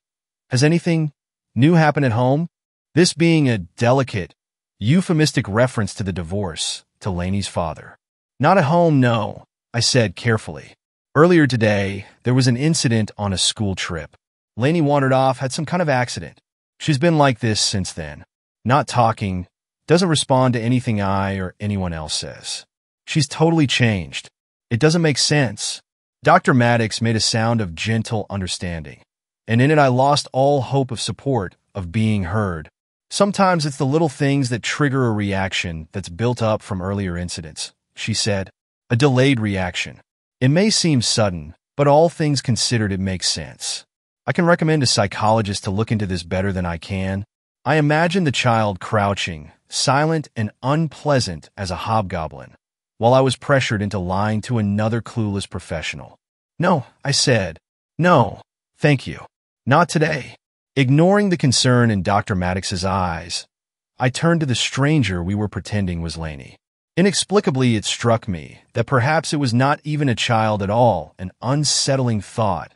has anything new happened at home? This being a delicate, euphemistic reference to the divorce, to Lainey's father. Not at home, no, I said carefully. Earlier today, there was an incident on a school trip. Lainey wandered off, had some kind of accident. She's been like this since then. Not talking, doesn't respond to anything I or anyone else says. She's totally changed. It doesn't make sense. Dr. Maddox made a sound of gentle understanding, and in it I lost all hope of support, of being heard. Sometimes it's the little things that trigger a reaction that's built up from earlier incidents, she said. A delayed reaction. It may seem sudden, but all things considered it makes sense. I can recommend a psychologist to look into this better than I can. I imagine the child crouching, silent and unpleasant as a hobgoblin, while I was pressured into lying to another clueless professional. No, I said. No, thank you. Not today. Ignoring the concern in Dr. Maddox's eyes, I turned to the stranger we were pretending was Lainey. Inexplicably, it struck me that perhaps it was not even a child at all, an unsettling thought,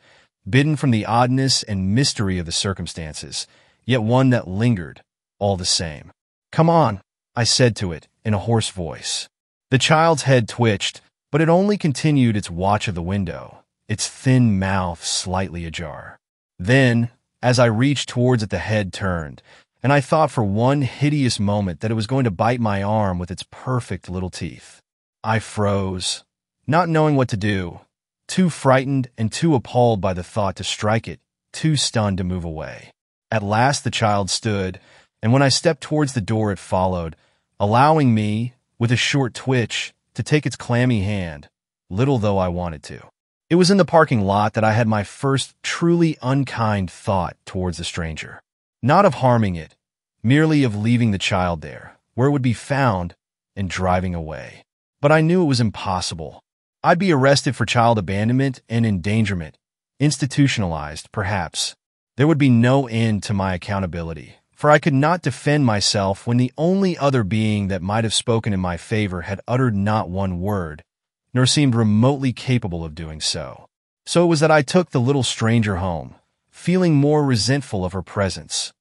bidden from the oddness and mystery of the circumstances, yet one that lingered, all the same. Come on, I said to it in a hoarse voice. The child's head twitched, but it only continued its watch of the window, its thin mouth slightly ajar. Then, as I reached towards it, the head turned, and I thought for one hideous moment that it was going to bite my arm with its perfect little teeth. I froze, not knowing what to do, too frightened and too appalled by the thought to strike it, too stunned to move away. At last the child stood, and when I stepped towards the door it followed, allowing me, with a short twitch, to take its clammy hand, little though I wanted to. It was in the parking lot that I had my first truly unkind thought towards the stranger. Not of harming it, merely of leaving the child there, where it would be found, and driving away. But I knew it was impossible. I'd be arrested for child abandonment and endangerment, institutionalized, perhaps. There would be no end to my accountability, for I could not defend myself when the only other being that might have spoken in my favor had uttered not one word, nor seemed remotely capable of doing so. So it was that I took the little stranger home, feeling more resentful of her presence,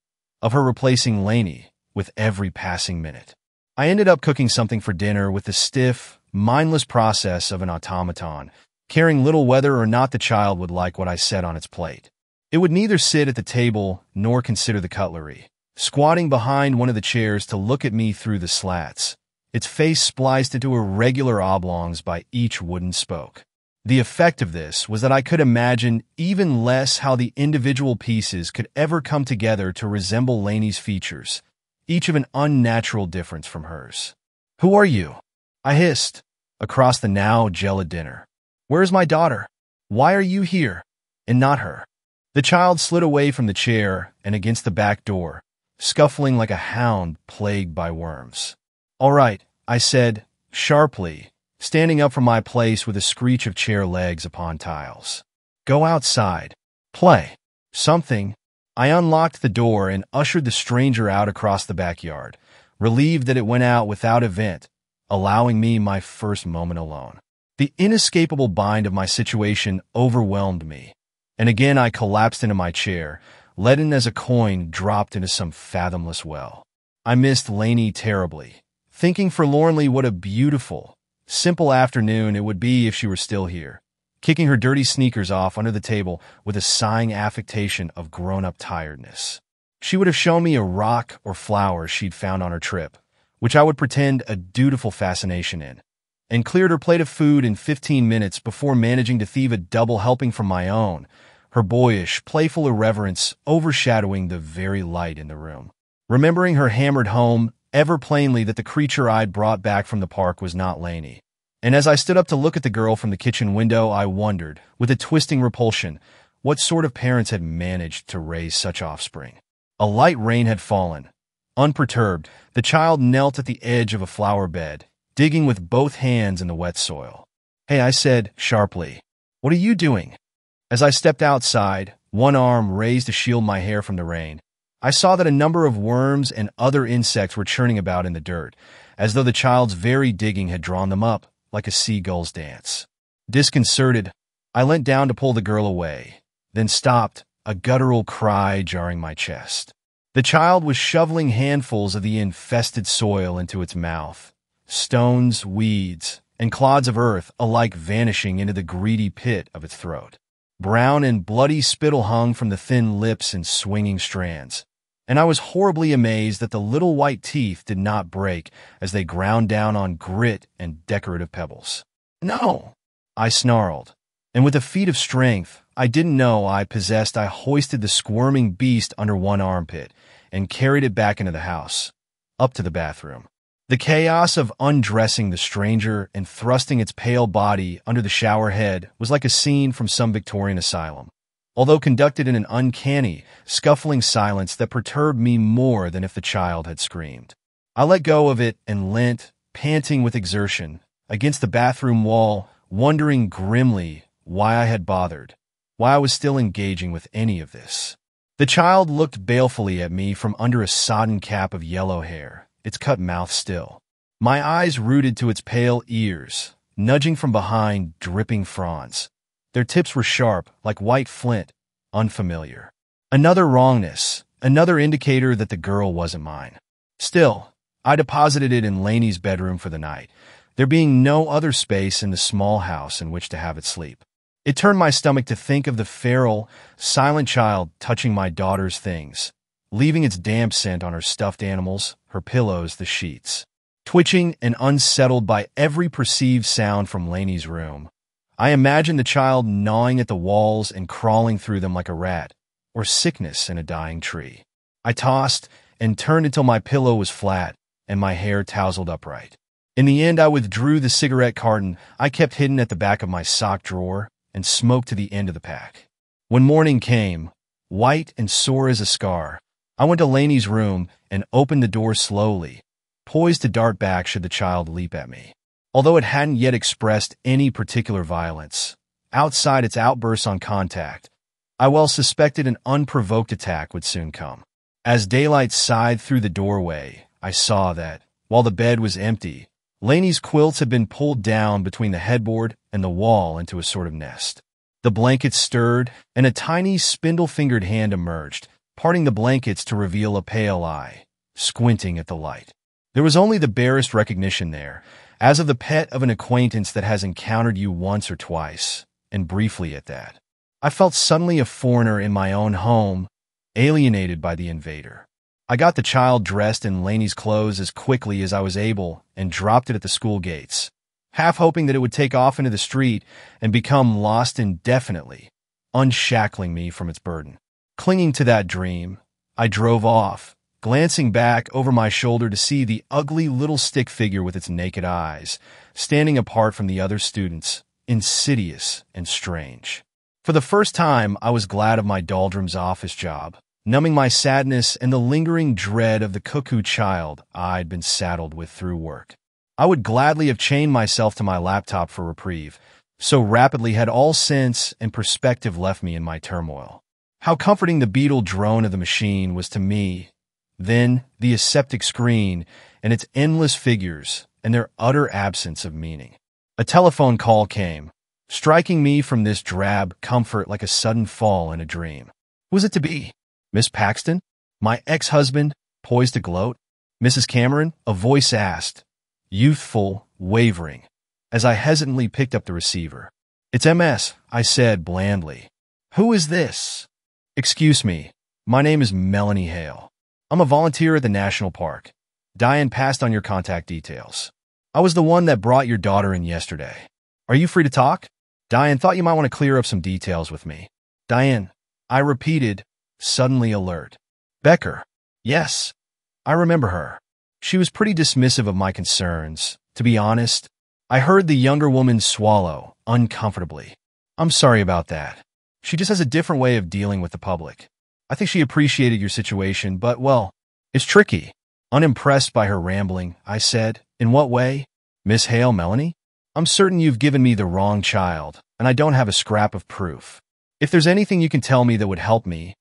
of her replacing Lainey with every passing minute. I ended up cooking something for dinner with the stiff, mindless process of an automaton, caring little whether or not the child would like what I set on its plate. It would neither sit at the table nor consider the cutlery, squatting behind one of the chairs to look at me through the slats, its face spliced into irregular oblongs by each wooden spoke. The effect of this was that I could imagine even less how the individual pieces could ever come together to resemble Lainey's features, each of an unnatural difference from hers. "Who are you?" I hissed, across the now gelid dinner. "Where is my daughter? Why are you here, and not her?" The child slid away from the chair and against the back door, scuffling like a hound plagued by worms. "All right," I said, sharply, standing up from my place with a screech of chair legs upon tiles. "Go outside. Play. Something." I unlocked the door and ushered the stranger out across the backyard, relieved that it went out without event, allowing me my first moment alone. The inescapable bind of my situation overwhelmed me, and again I collapsed into my chair, leaden as a coin dropped into some fathomless well. I missed Lainey terribly, thinking forlornly what a beautiful, simple afternoon it would be if she were still here, kicking her dirty sneakers off under the table with a sighing affectation of grown-up tiredness. She would have shown me a rock or flower she'd found on her trip, which I would pretend a dutiful fascination in, and cleared her plate of food in 15 minutes before managing to thieve a double helping from my own, her boyish, playful irreverence overshadowing the very light in the room. Remembering her hammered home ever plainly that the creature I'd brought back from the park was not Lainey. And as I stood up to look at the girl from the kitchen window, I wondered, with a twisting repulsion, what sort of parents had managed to raise such offspring. A light rain had fallen. Unperturbed, the child knelt at the edge of a flower bed, digging with both hands in the wet soil. "Hey," I said, sharply. "What are you doing?" As I stepped outside, one arm raised to shield my hair from the rain, I saw that a number of worms and other insects were churning about in the dirt, as though the child's very digging had drawn them up, like a seagull's dance. Disconcerted, I leant down to pull the girl away, then stopped, a guttural cry jarring my chest. The child was shoveling handfuls of the infested soil into its mouth, stones, weeds, and clods of earth alike vanishing into the greedy pit of its throat. Brown and bloody spittle hung from the thin lips in swinging strands, and I was horribly amazed that the little white teeth did not break as they ground down on grit and decorative pebbles. "No!" I snarled, and with a feat of strength I didn't know I possessed, I hoisted the squirming beast under one armpit and carried it back into the house, up to the bathroom. The chaos of undressing the stranger and thrusting its pale body under the shower head was like a scene from some Victorian asylum, although conducted in an uncanny, scuffling silence that perturbed me more than if the child had screamed. I let go of it and leant, panting with exertion, against the bathroom wall, wondering grimly why I had bothered, why I was still engaging with any of this. The child looked balefully at me from under a sodden cap of yellow hair, its cut mouth still. My eyes rooted to its pale ears, nudging from behind dripping fronds. Their tips were sharp, like white flint, unfamiliar. Another wrongness, another indicator that the girl wasn't mine. Still, I deposited it in Lainey's bedroom for the night, there being no other space in the small house in which to have it sleep. It turned my stomach to think of the feral, silent child touching my daughter's things, leaving its damp scent on her stuffed animals, her pillows, the sheets. Twitching and unsettled by every perceived sound from Lainey's room, I imagined the child gnawing at the walls and crawling through them like a rat, or sickness in a dying tree. I tossed and turned until my pillow was flat and my hair tousled upright. In the end, I withdrew the cigarette carton I kept hidden at the back of my sock drawer and smoked to the end of the pack. When morning came, white and sore as a scar, I went to Lainey's room and opened the door slowly, poised to dart back should the child leap at me. Although it hadn't yet expressed any particular violence, outside its outbursts on contact, I well suspected an unprovoked attack would soon come. As daylight sighed through the doorway, I saw that, while the bed was empty, Lainey's quilts had been pulled down between the headboard and the wall into a sort of nest. The blankets stirred, and a tiny spindle-fingered hand emerged, parting the blankets to reveal a pale eye, squinting at the light. There was only the barest recognition there, as of the pet of an acquaintance that has encountered you once or twice, and briefly at that. I felt suddenly a foreigner in my own home, alienated by the invader. I got the child dressed in Lainey's clothes as quickly as I was able and dropped it at the school gates, half hoping that it would take off into the street and become lost indefinitely, unshackling me from its burden. Clinging to that dream, I drove off, glancing back over my shoulder to see the ugly little stick figure with its naked eyes, standing apart from the other students, insidious and strange. For the first time, I was glad of my doldrums office job, numbing my sadness and the lingering dread of the cuckoo child I'd been saddled with through work. I would gladly have chained myself to my laptop for reprieve, so rapidly had all sense and perspective left me in my turmoil. How comforting the beetle drone of the machine was to me. Then the aseptic screen and its endless figures and their utter absence of meaning. A telephone call came, striking me from this drab comfort like a sudden fall in a dream. Who was it to be? Miss Paxton? My ex-husband, poised to gloat? Mrs. Cameron? A voice asked, youthful, wavering, as I hesitantly picked up the receiver. It's MS, I said blandly. Who is this? Excuse me, my name is Melanie Hale. I'm a volunteer at the National Park. Diane passed on your contact details. I was the one that brought your daughter in yesterday. Are you free to talk? Diane thought you might want to clear up some details with me. Diane, I repeated, suddenly alert. Becker. Yes, I remember her. She was pretty dismissive of my concerns. To be honest, I heard the younger woman swallow uncomfortably. I'm sorry about that. She just has a different way of dealing with the public. I think she appreciated your situation, but, well, it's tricky. Unimpressed by her rambling, I said, in what way? Miss Hale, Melanie? I'm certain you've given me the wrong child, and I don't have a scrap of proof. If there's anything you can tell me that would help me,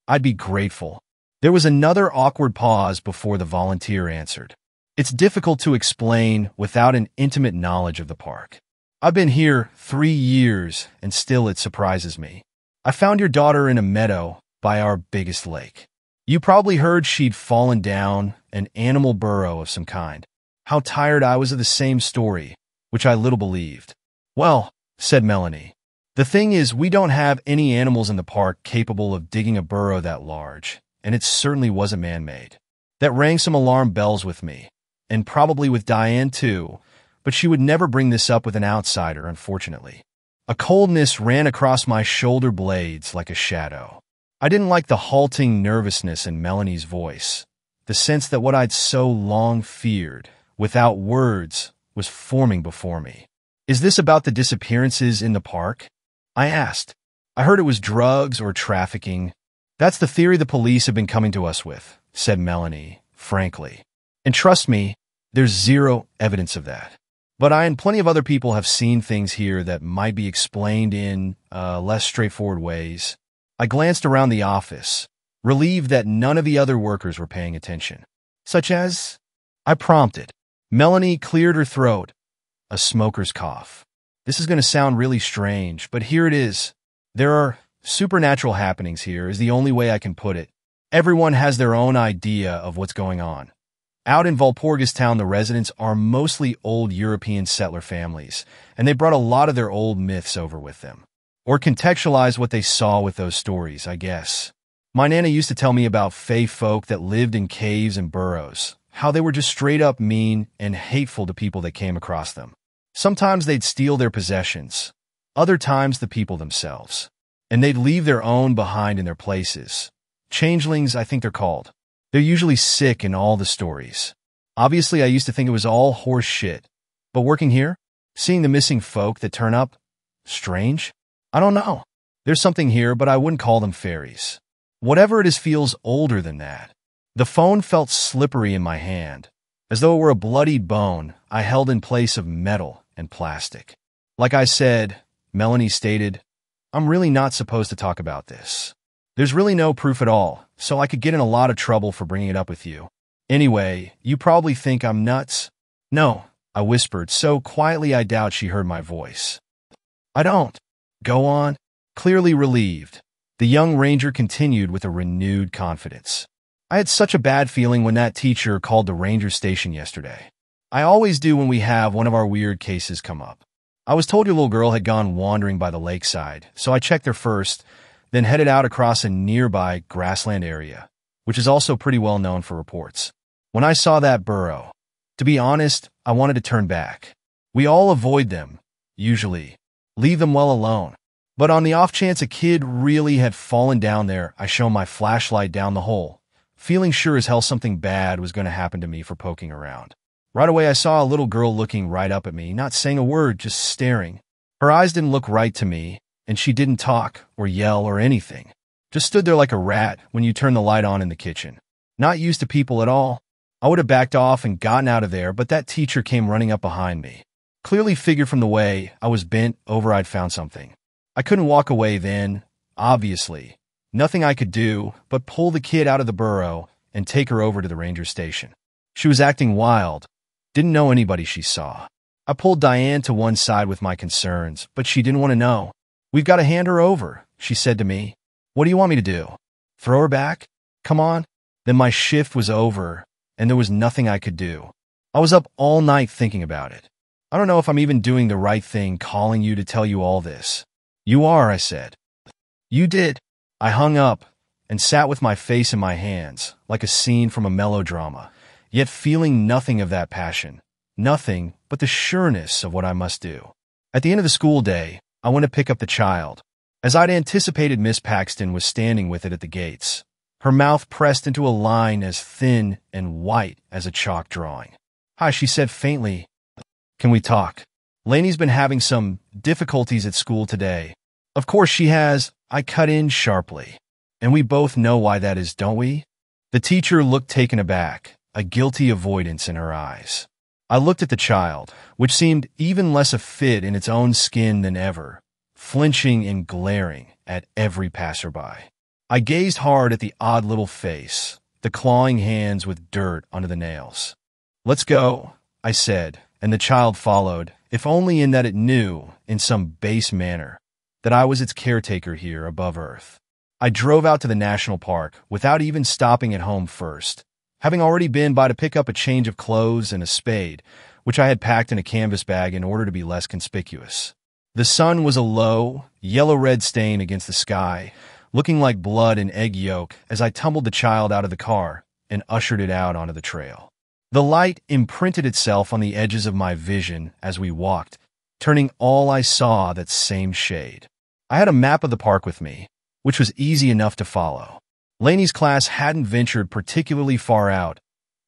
I'd be grateful. There was another awkward pause before the volunteer answered. It's difficult to explain without an intimate knowledge of the park. I've been here 3 years, and still it surprises me. I found your daughter in a meadow by our biggest lake. You probably heard she'd fallen down an animal burrow of some kind. How tired I was of the same story, which I little believed. Well, said Melanie, the thing is we don't have any animals in the park capable of digging a burrow that large, and it certainly wasn't man-made. That rang some alarm bells with me, and probably with Diane too, but she would never bring this up with an outsider, unfortunately. A coldness ran across my shoulder blades like a shadow. I didn't like the halting nervousness in Melanie's voice, the sense that what I'd so long feared, without words, was forming before me. Is this about the disappearances in the park? I asked. I heard it was drugs or trafficking. That's the theory the police have been coming to us with, said Melanie, frankly. And trust me, there's zero evidence of that. But I and plenty of other people have seen things here that might be explained in less straightforward ways. I glanced around the office, relieved that none of the other workers were paying attention. Such as? I prompted. Melanie cleared her throat. A smoker's cough. This is going to sound really strange, but here it is. There are supernatural happenings here, is the only way I can put it. Everyone has their own idea of what's going on. Out in Walpurgis Town, the residents are mostly old European settler families, and they brought a lot of their old myths over with them. Or contextualized what they saw with those stories, I guess. My Nana used to tell me about fae folk that lived in caves and burrows, how they were just straight up mean and hateful to people that came across them. Sometimes they'd steal their possessions, other times the people themselves, and they'd leave their own behind in their places. Changelings, I think they're called. They're usually sick in all the stories. Obviously, I used to think it was all horse shit. But working here, seeing the missing folk that turn up, strange? I don't know. There's something here, but I wouldn't call them fairies. Whatever it is feels older than that. The phone felt slippery in my hand, as though it were a bloodied bone I held in place of metal and plastic. Like I said, Melanie stated, I'm really not supposed to talk about this. There's really no proof at all, so I could get in a lot of trouble for bringing it up with you. Anyway, you probably think I'm nuts. No, I whispered, so quietly I doubt she heard my voice. I don't. Go on. Clearly relieved, the young ranger continued with a renewed confidence. I had such a bad feeling when that teacher called the ranger station yesterday. I always do when we have one of our weird cases come up. I was told your little girl had gone wandering by the lakeside, so I checked her first, then headed out across a nearby grassland area, which is also pretty well known for reports. When I saw that burrow, to be honest, I wanted to turn back. We all avoid them, usually. Leave them well alone. But on the off chance a kid really had fallen down there, I shone my flashlight down the hole, feeling sure as hell something bad was going to happen to me for poking around. Right away I saw a little girl looking right up at me, not saying a word, just staring. Her eyes didn't look right to me, and she didn't talk or yell or anything. Just stood there like a rat when you turn the light on in the kitchen. Not used to people at all. I would have backed off and gotten out of there, but that teacher came running up behind me. Clearly figured from the way I was bent over I'd found something. I couldn't walk away then, obviously. Nothing I could do but pull the kid out of the burrow and take her over to the ranger station. She was acting wild. Didn't know anybody she saw. I pulled Diane to one side with my concerns, but she didn't want to know. We've got to hand her over, she said to me. What do you want me to do? Throw her back? Come on. Then my shift was over, and there was nothing I could do. I was up all night thinking about it. I don't know if I'm even doing the right thing calling you to tell you all this. You are, I said. You did. I hung up and sat with my face in my hands, like a scene from a melodrama, yet feeling nothing of that passion, nothing but the sureness of what I must do. At the end of the school day, I went to pick up the child. As I'd anticipated, Miss Paxton was standing with it at the gates, her mouth pressed into a line as thin and white as a chalk drawing. Hi, she said faintly. Can we talk? Lainey's been having some difficulties at school today. Of course she has, I cut in sharply. And we both know why that is, don't we? The teacher looked taken aback, a guilty avoidance in her eyes. I looked at the child, which seemed even less a fit in its own skin than ever, flinching and glaring at every passerby. I gazed hard at the odd little face, the clawing hands with dirt under the nails. Let's go, I said, and the child followed, if only in that it knew, in some base manner, that I was its caretaker here above earth. I drove out to the national park without even stopping at home first, having already been by to pick up a change of clothes and a spade, which I had packed in a canvas bag in order to be less conspicuous. The sun was a low, yellow-red stain against the sky, looking like blood and egg yolk as I tumbled the child out of the car and ushered it out onto the trail. The light imprinted itself on the edges of my vision as we walked, turning all I saw that same shade. I had a map of the park with me, which was easy enough to follow. Laney's class hadn't ventured particularly far out,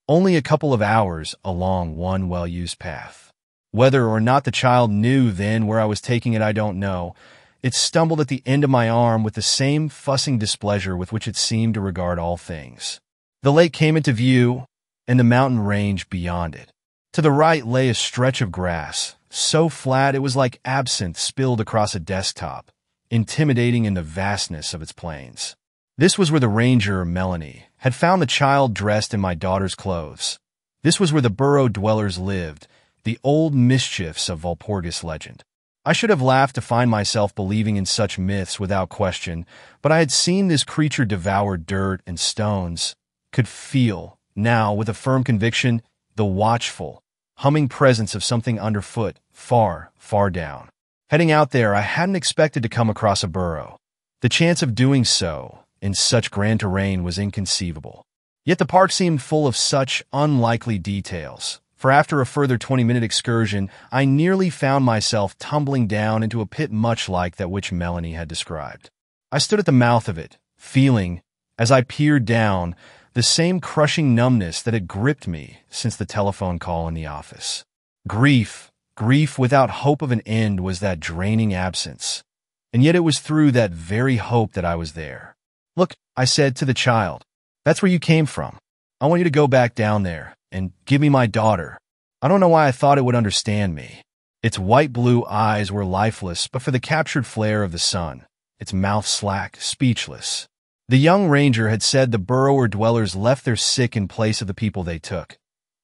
only a couple of hours along one well-used path. Whether or not the child knew then where I was taking it, I don't know. It stumbled at the end of my arm with the same fussing displeasure with which it seemed to regard all things. The lake came into view, and the mountain range beyond it. To the right lay a stretch of grass, so flat it was like absinthe spilled across a desktop, intimidating in the vastness of its plains. This was where the ranger, Melanie, had found the child dressed in my daughter's clothes. This was where the burrow dwellers lived, the old mischiefs of Walpurgis legend. I should have laughed to find myself believing in such myths without question, but I had seen this creature devour dirt and stones, could feel, now with a firm conviction, the watchful, humming presence of something underfoot, far, far down. Heading out there, I hadn't expected to come across a burrow. The chance of doing so in such grand terrain was inconceivable. Yet the park seemed full of such unlikely details, for after a further 20-minute excursion, I nearly found myself tumbling down into a pit much like that which Melanie had described. I stood at the mouth of it, feeling, as I peered down, the same crushing numbness that had gripped me since the telephone call in the office. Grief without hope of an end was that draining absence, and yet it was through that very hope that I was there. "Look," I said to the child, "that's where you came from. I want you to go back down there and give me my daughter." I don't know why I thought it would understand me. Its white-blue eyes were lifeless but for the captured flare of the sun, its mouth slack, speechless. The young ranger had said the burrower dwellers left their sick in place of the people they took.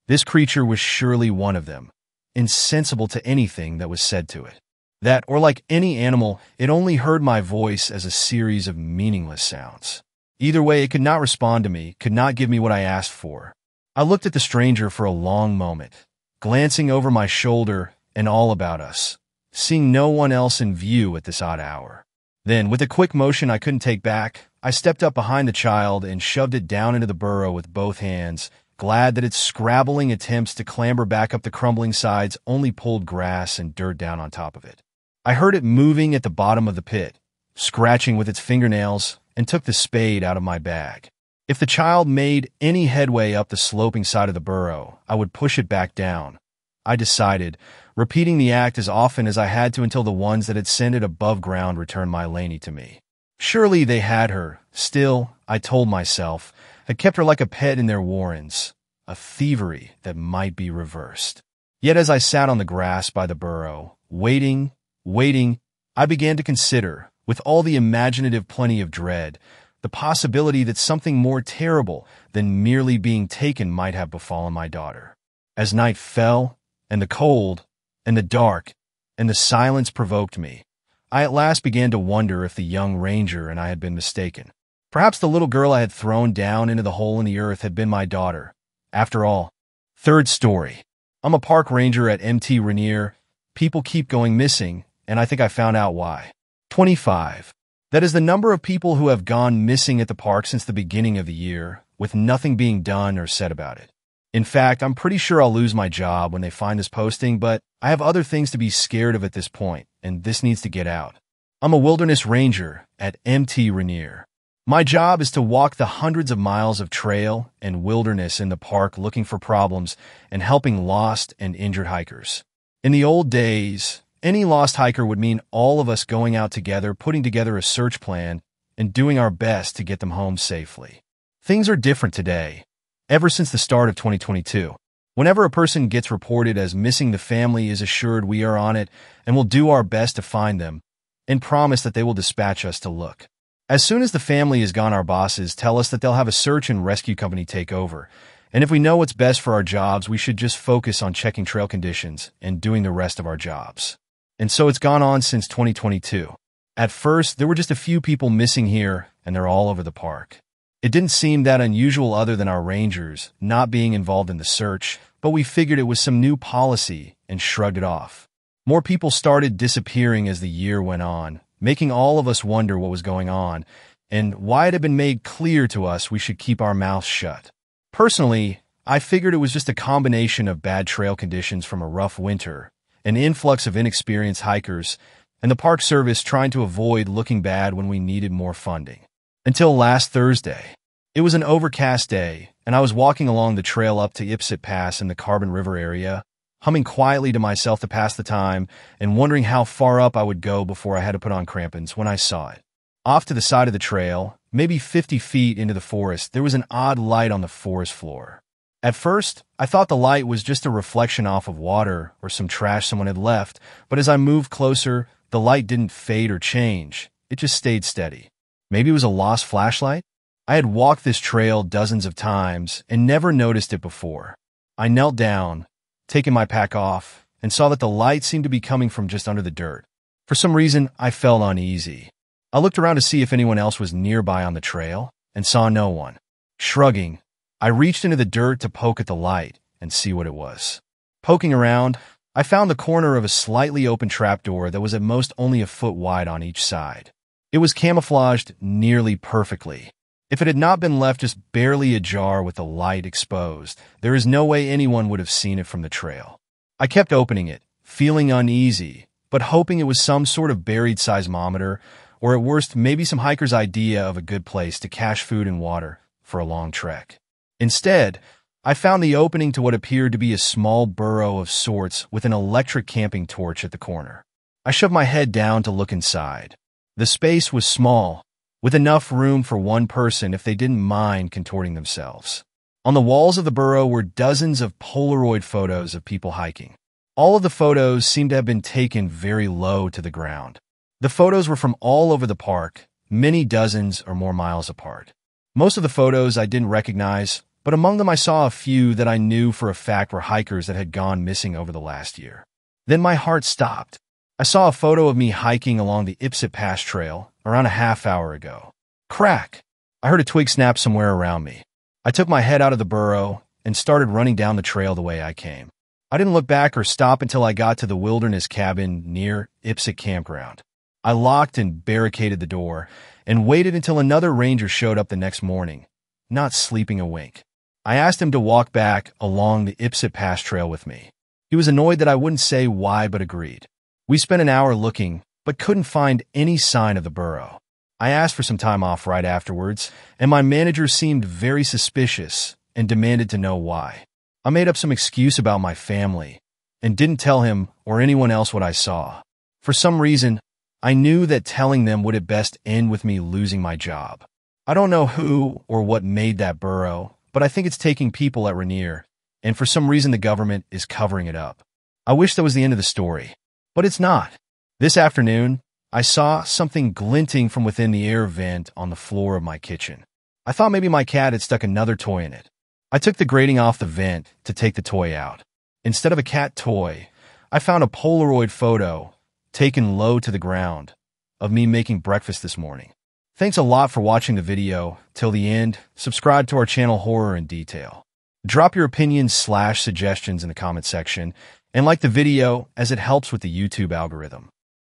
This creature was surely one of them, insensible to anything that was said to it. That, or like any animal, it only heard my voice as a series of meaningless sounds. Either way, it could not respond to me, could not give me what I asked for. I looked at the stranger for a long moment, glancing over my shoulder and all about us, seeing no one else in view at this odd hour. Then, with a quick motion I couldn't take back, I stepped up behind the child and shoved it down into the burrow with both hands, glad that its scrabbling attempts to clamber back up the crumbling sides only pulled grass and dirt down on top of it. I heard it moving at the bottom of the pit, scratching with its fingernails, and took the spade out of my bag. If the child made any headway up the sloping side of the burrow, I would push it back down. I decided, repeating the act as often as I had to until the ones that had sent it above ground returned my Laney to me. Surely they had her, still, I told myself, had kept her like a pet in their warrens, a thievery that might be reversed. Yet as I sat on the grass by the burrow, waiting, I began to consider, with all the imaginative plenty of dread, the possibility that something more terrible than merely being taken might have befallen my daughter. As night fell, and the cold, and the dark, and the silence provoked me, I at last began to wonder if the young ranger and I had been mistaken. Perhaps the little girl I had thrown down into the hole in the earth had been my daughter. After all. Third story. I'm a park ranger at MT Rainier. People keep going missing, and I think I found out why. 25. That is the number of people who have gone missing at the park since the beginning of the year, with nothing being done or said about it. In fact, I'm pretty sure I'll lose my job when they find this posting, but I have other things to be scared of at this point, and this needs to get out. I'm a wilderness ranger at MT Rainier. My job is to walk the hundreds of miles of trail and wilderness in the park looking for problems and helping lost and injured hikers. In the old days, any lost hiker would mean all of us going out together, putting together a search plan, and doing our best to get them home safely. Things are different today. Ever since the start of 2022, whenever a person gets reported as missing, the family is assured we are on it and will do our best to find them, and promise that they will dispatch us to look. As soon as the family is gone, our bosses tell us that they'll have a search and rescue company take over, and if we know what's best for our jobs, we should just focus on checking trail conditions and doing the rest of our jobs. And so it's gone on since 2022. At first, there were just a few people missing here, and they're all over the park. It didn't seem that unusual other than our rangers not being involved in the search, but we figured it was some new policy and shrugged it off. More people started disappearing as the year went on, making all of us wonder what was going on and why it had been made clear to us we should keep our mouths shut. Personally, I figured it was just a combination of bad trail conditions from a rough winter, an influx of inexperienced hikers, and the Park Service trying to avoid looking bad when we needed more funding. Until last Thursday. It was an overcast day, and I was walking along the trail up to Ipsit Pass in the Carbon River area, humming quietly to myself to pass the time and wondering how far up I would go before I had to put on crampons when I saw it. Off to the side of the trail, maybe 50 feet into the forest, there was an odd light on the forest floor. At first, I thought the light was just a reflection off of water or some trash someone had left, but as I moved closer, the light didn't fade or change. It just stayed steady. Maybe it was a lost flashlight? I had walked this trail dozens of times and never noticed it before. I knelt down, taking my pack off, and saw that the light seemed to be coming from just under the dirt. For some reason, I felt uneasy. I looked around to see if anyone else was nearby on the trail and saw no one. Shrugging, I reached into the dirt to poke at the light and see what it was. Poking around, I found the corner of a slightly open trapdoor that was at most only a foot wide on each side. It was camouflaged nearly perfectly. If it had not been left just barely ajar with the light exposed, there is no way anyone would have seen it from the trail. I kept opening it, feeling uneasy, but hoping it was some sort of buried seismometer, or at worst, maybe some hiker's idea of a good place to cache food and water for a long trek. Instead, I found the opening to what appeared to be a small burrow of sorts with an electric camping torch at the corner. I shoved my head down to look inside. The space was small, with enough room for one person if they didn't mind contorting themselves. On the walls of the burrow were dozens of Polaroid photos of people hiking. All of the photos seemed to have been taken very low to the ground. The photos were from all over the park, many dozens or more miles apart. Most of the photos I didn't recognize, but among them I saw a few that I knew for a fact were hikers that had gone missing over the last year. Then my heart stopped. I saw a photo of me hiking along the Ipsit Pass trail around a half hour ago. Crack! I heard a twig snap somewhere around me. I took my head out of the burrow and started running down the trail the way I came. I didn't look back or stop until I got to the wilderness cabin near Ipsit Campground. I locked and barricaded the door and waited until another ranger showed up the next morning, not sleeping a wink. I asked him to walk back along the Ipsit Pass trail with me. He was annoyed that I wouldn't say why but agreed. We spent an hour looking, but couldn't find any sign of the burrow. I asked for some time off right afterwards, and my manager seemed very suspicious and demanded to know why. I made up some excuse about my family and didn't tell him or anyone else what I saw. For some reason, I knew that telling them would at best end with me losing my job. I don't know who or what made that burrow, but I think it's taking people at Rainier, and for some reason the government is covering it up. I wish that was the end of the story. But it's not. This afternoon, I saw something glinting from within the air vent on the floor of my kitchen. I thought maybe my cat had stuck another toy in it. I took the grating off the vent to take the toy out. Instead of a cat toy, I found a Polaroid photo, taken low to the ground, of me making breakfast this morning. Thanks a lot for watching the video till the end. Subscribe to our channel Horror in Detail. Drop your opinions/suggestions in the comment section, and like the video as it helps with the YouTube algorithm.